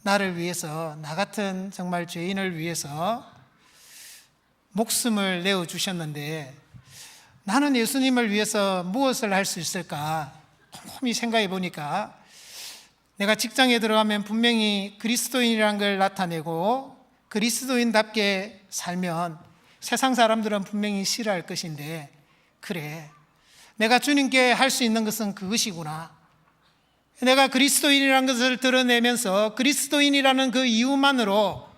나를 위해서, 나 같은 정말 죄인을 위해서 목숨을 내어 주셨는데 나는 예수님을 위해서 무엇을 할 수 있을까 곰곰이 생각해 보니까, 내가 직장에 들어가면 분명히 그리스도인이라는 걸 나타내고 그리스도인답게 살면 세상 사람들은 분명히 싫어할 것인데, 그래, 내가 주님께 할 수 있는 것은 그것이구나. 내가 그리스도인이라는 것을 드러내면서 그리스도인이라는 그 이유만으로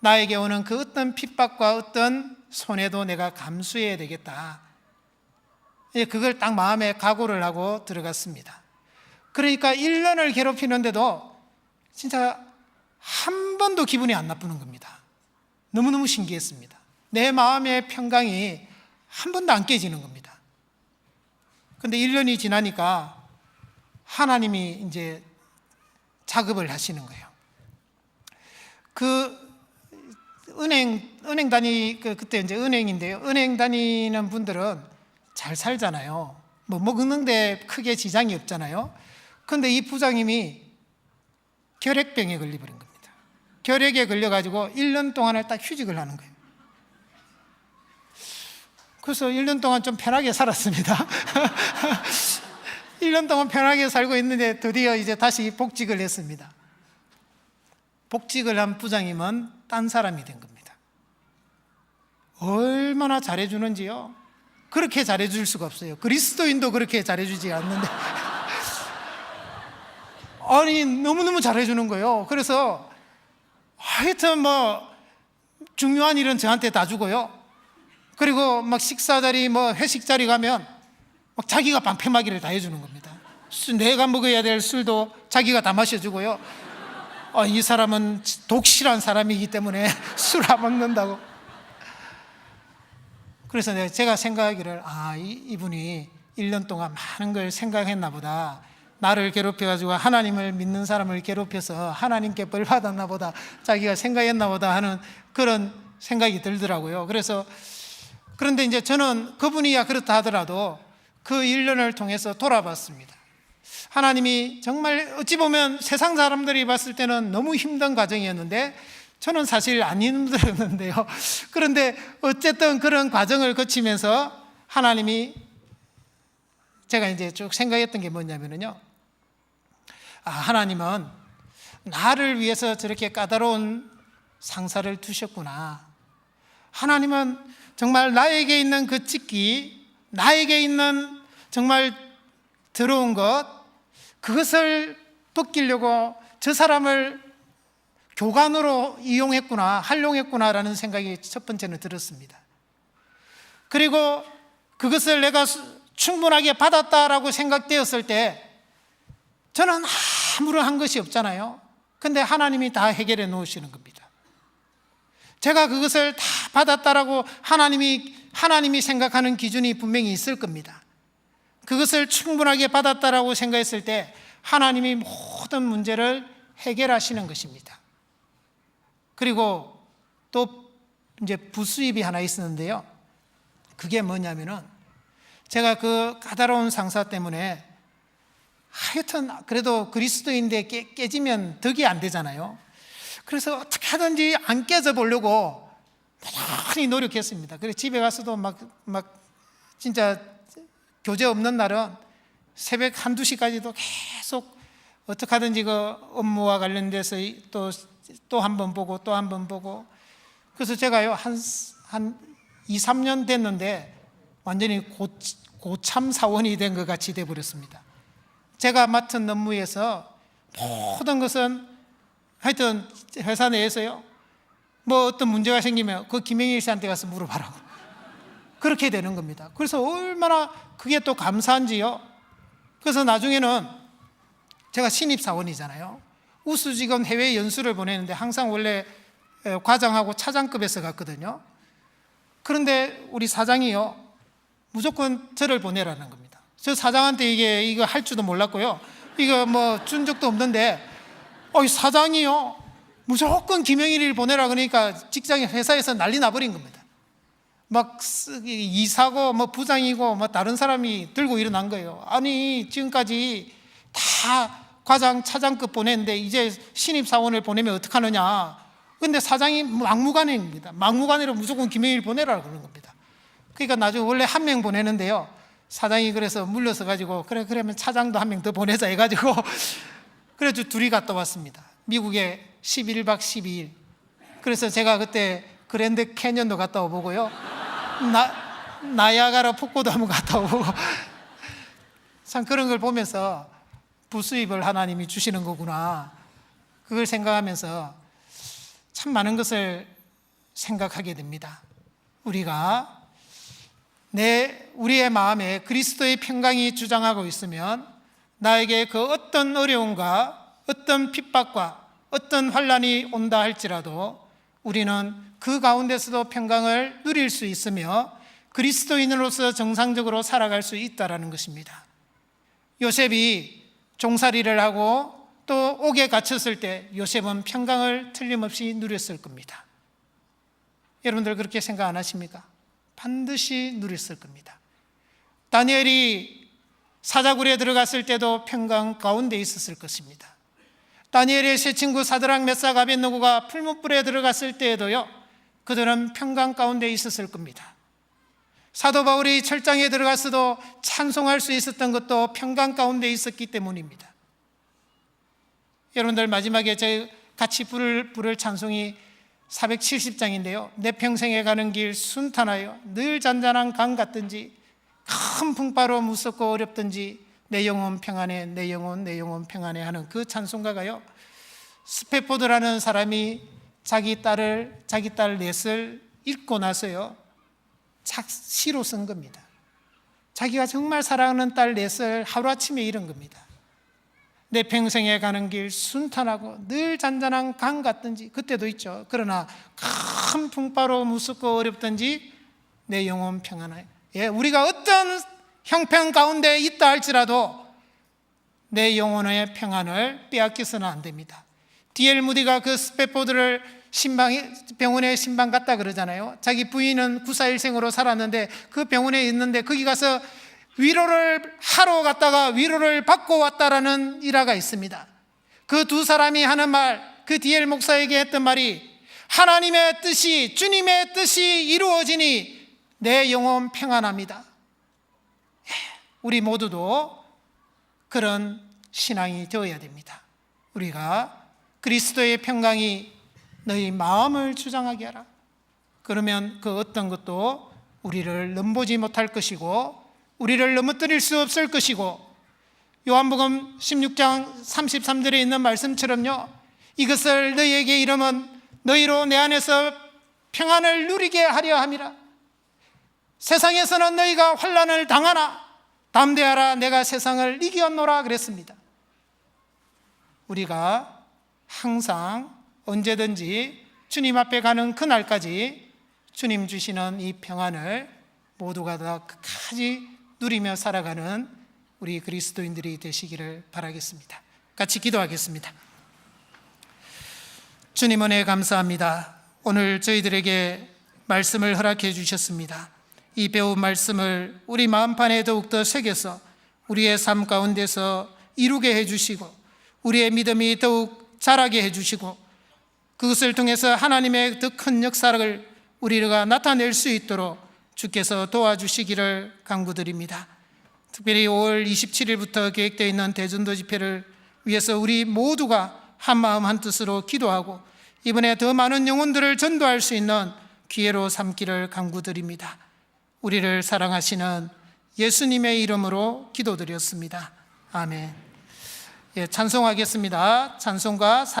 나에게 오는 그 어떤 핍박과 어떤 손해도 내가 감수해야 되겠다. 그걸 딱 마음에 각오를 하고 들어갔습니다. 그러니까 1년을 괴롭히는데도 진짜 한 번도 기분이 안 나쁘는 겁니다. 너무너무 신기했습니다. 내 마음의 평강이 한 번도 안 깨지는 겁니다. 근데 1년이 지나니까 하나님이 이제 작업을 하시는 거예요. 그때 이제 은행인데요. 은행 다니는 분들은 잘 살잖아요. 먹는데 크게 지장이 없잖아요. 그런데 이 부장님이 결핵병에 걸려버린 겁니다. 결핵에 걸려가지고 1년 동안을 딱 휴직을 하는 거예요. 그래서 1년 동안 좀 편하게 살았습니다. 1년 동안 편하게 살고 있는데 드디어 이제 다시 복직을 했습니다. 복직을 한 부장님은 딴 사람이 된 겁니다. 얼마나 잘해주는지요. 그렇게 잘해줄 수가 없어요. 그리스도인도 그렇게 잘해주지 않는데 아니 너무너무 잘해주는 거예요. 그래서 하여튼 중요한 일은 저한테 다 주고요. 그리고 식사 자리 회식 자리 가면 자기가 방패막이를 다 해주는 겁니다. 내가 먹어야 될 술도 자기가 다 마셔주고요. 이 사람은 독실한 사람이기 때문에 술 안 먹는다고. 그래서 제가 생각하기를, 이분이 1년 동안 많은 걸 생각했나 보다. 나를 괴롭혀가지고 하나님을 믿는 사람을 괴롭혀서 하나님께 벌 받았나 보다, 자기가 생각했나 보다 하는 그런 생각이 들더라고요. 그런데 이제 저는 그분이야 그렇다 하더라도 그 1년을 통해서 돌아봤습니다. 하나님이 정말 어찌 보면 세상 사람들이 봤을 때는 너무 힘든 과정이었는데 저는 사실 안 힘들었는데요. 그런데 어쨌든 그런 과정을 거치면서 하나님이, 제가 이제 쭉 생각했던 게 뭐냐면요, 하나님은 나를 위해서 저렇게 까다로운 상사를 두셨구나. 하나님은 정말 나에게 있는 그 찢기, 나에게 있는 정말 더러운 것, 그것을 벗기려고 저 사람을 교관으로 이용했구나, 활용했구나라는 생각이 첫 번째는 들었습니다. 그리고 그것을 내가 충분하게 받았다라고 생각되었을 때 저는 아무런 한 것이 없잖아요. 근데 하나님이 다 해결해 놓으시는 겁니다. 제가 그것을 다 받았다라고 하나님이 생각하는 기준이 분명히 있을 겁니다. 그것을 충분하게 받았다라고 생각했을 때 하나님이 모든 문제를 해결하시는 것입니다. 그리고 또 이제 부수입이 하나 있었는데요. 그게 뭐냐면은 제가 그 까다로운 상사 때문에 하여튼 그래도 그리스도인데 깨지면 덕이 안 되잖아요. 그래서 어떻게 하든지 안 깨져 보려고 많이 노력했습니다. 그래서 집에 가서도 막 진짜 교제 없는 날은 새벽 한두 시까지도 계속 어떻게 하든지 그 업무와 관련돼서 또 한 번 보고 또 한 번 보고. 그래서 제가요 한 2, 3년 됐는데 완전히 고참 사원이 된 것 같이 돼버렸습니다. 제가 맡은 업무에서 모든 것은 하여튼 회사 내에서요 어떤 문제가 생기면 그 김영일 씨한테 가서 물어봐라고 그렇게 되는 겁니다. 그래서 얼마나 그게 또 감사한지요. 그래서 나중에는 제가 신입사원이잖아요. 우수직원 해외 연수를 보내는데 항상 원래 과장하고 차장급에서 갔거든요. 그런데 우리 사장이요, 무조건 저를 보내라는 겁니다. 저 사장한테 이거 할 줄도 몰랐고요. 이거 뭐 준 적도 없는데, 사장이요, 무조건 김영일이를 보내라 그러니까 직장에 회사에서 난리 나버린 겁니다. 막 이사고 뭐 부장이고 뭐 다른 사람이 들고 일어난 거예요. 아니, 지금까지 다 과장, 차장급 보냈는데 이제 신입사원을 보내면 어떡하느냐. 근데 사장이 막무가내입니다. 막무가내로 무조건 김영일 보내라 그러는 겁니다. 그러니까 나중에 원래 한 명 보내는데요, 사장이 그래서 물러서 가지고 그러면 차장도 한 명 더 보내자 해가지고 그래서 둘이 갔다 왔습니다. 미국에 11박 12일. 그래서 제가 그때 그랜드 캐년도 갔다 오고요, 나야가라 폭포도 한번 갔다 오고 참 그런 걸 보면서 부수입을 하나님이 주시는 거구나, 그걸 생각하면서 참 많은 것을 생각하게 됩니다. 우리가 우리의 마음에 그리스도의 평강이 주장하고 있으면 나에게 그 어떤 어려움과 어떤 핍박과 어떤 환난이 온다 할지라도 우리는 그 가운데서도 평강을 누릴 수 있으며 그리스도인으로서 정상적으로 살아갈 수 있다는 것입니다. 요셉이 종살이를 하고 또 옥에 갇혔을 때 요셉은 평강을 틀림없이 누렸을 겁니다. 여러분들 그렇게 생각 안 하십니까? 반드시 누렸을 겁니다. 다니엘이 사자굴에 들어갔을 때도 평강 가운데 있었을 것입니다. 다니엘의 세 친구 사드락, 메삭, 아벳느고가 풀무불에 들어갔을 때에도요, 그들은 평강 가운데 있었을 겁니다. 사도 바울이 철장에 들어갔어도 찬송할 수 있었던 것도 평강 가운데 있었기 때문입니다. 여러분들 마지막에 저희 같이 부를 찬송이 470장인데요 내 평생에 가는 길 순탄하여 늘 잔잔한 강 같든지 큰 풍파로 무섭고 어렵든지 내 영혼 평안해, 내 영혼 평안해 하는 그 찬송가가요, 스페포드라는 사람이 자기 딸 넷을 잃고 나서요 시로 쓴 겁니다. 자기가 정말 사랑하는 딸 넷을 하루아침에 잃은 겁니다. 내 평생에 가는 길 순탄하고 늘 잔잔한 강 같든지, 그때도 있죠. 그러나 큰 풍파로 무섭고 어렵든지 내 영혼 평안해. 우리가 어떤 형편 가운데 있다 할지라도 내 영혼의 평안을 빼앗겨서는 안 됩니다. D.L. 무디가 그 스페포드를 병원에 신방 갔다 그러잖아요. 자기 부인은 941생으로 살았는데 그 병원에 있는데 거기 가서 위로를 하러 갔다가 위로를 받고 왔다라는 일화가 있습니다. 그 두 사람이 하는 말, 그 D.L. 목사에게 했던 말이 하나님의 뜻이, 주님의 뜻이 이루어지니 내 영혼 평안합니다. 우리 모두도 그런 신앙이 되어야 됩니다. 우리가 그리스도의 평강이 너희 마음을 주장하게 하라. 그러면 그 어떤 것도 우리를 넘보지 못할 것이고 우리를 넘어뜨릴 수 없을 것이고, 요한복음 16장 33절에 있는 말씀처럼요, 이것을 너희에게 이르면 너희로 내 안에서 평안을 누리게 하려 함이라. 세상에서는 너희가 환난을 당하나 담대하라, 내가 세상을 이겼노라 그랬습니다. 우리가 항상 언제든지 주님 앞에 가는 그날까지 주님 주시는 이 평안을 모두가 다 끝까지 누리며 살아가는 우리 그리스도인들이 되시기를 바라겠습니다. 같이 기도하겠습니다. 주님 은혜 감사합니다. 오늘 저희들에게 말씀을 허락해 주셨습니다. 이 배운 말씀을 우리 마음판에 더욱더 새겨서 우리의 삶 가운데서 이루게 해주시고 우리의 믿음이 더욱 자라게 해주시고 그것을 통해서 하나님의 더 큰 역사를 우리가 나타낼 수 있도록 주께서 도와주시기를 간구드립니다. 특별히 5월 27일부터 계획되어 있는 대전도 집회를 위해서 우리 모두가 한마음 한뜻으로 기도하고 이번에 더 많은 영혼들을 전도할 수 있는 기회로 삼기를 간구드립니다. 우리를 사랑하시는 예수님의 이름으로 기도드렸습니다. 아멘. 찬송하겠습니다. 찬송가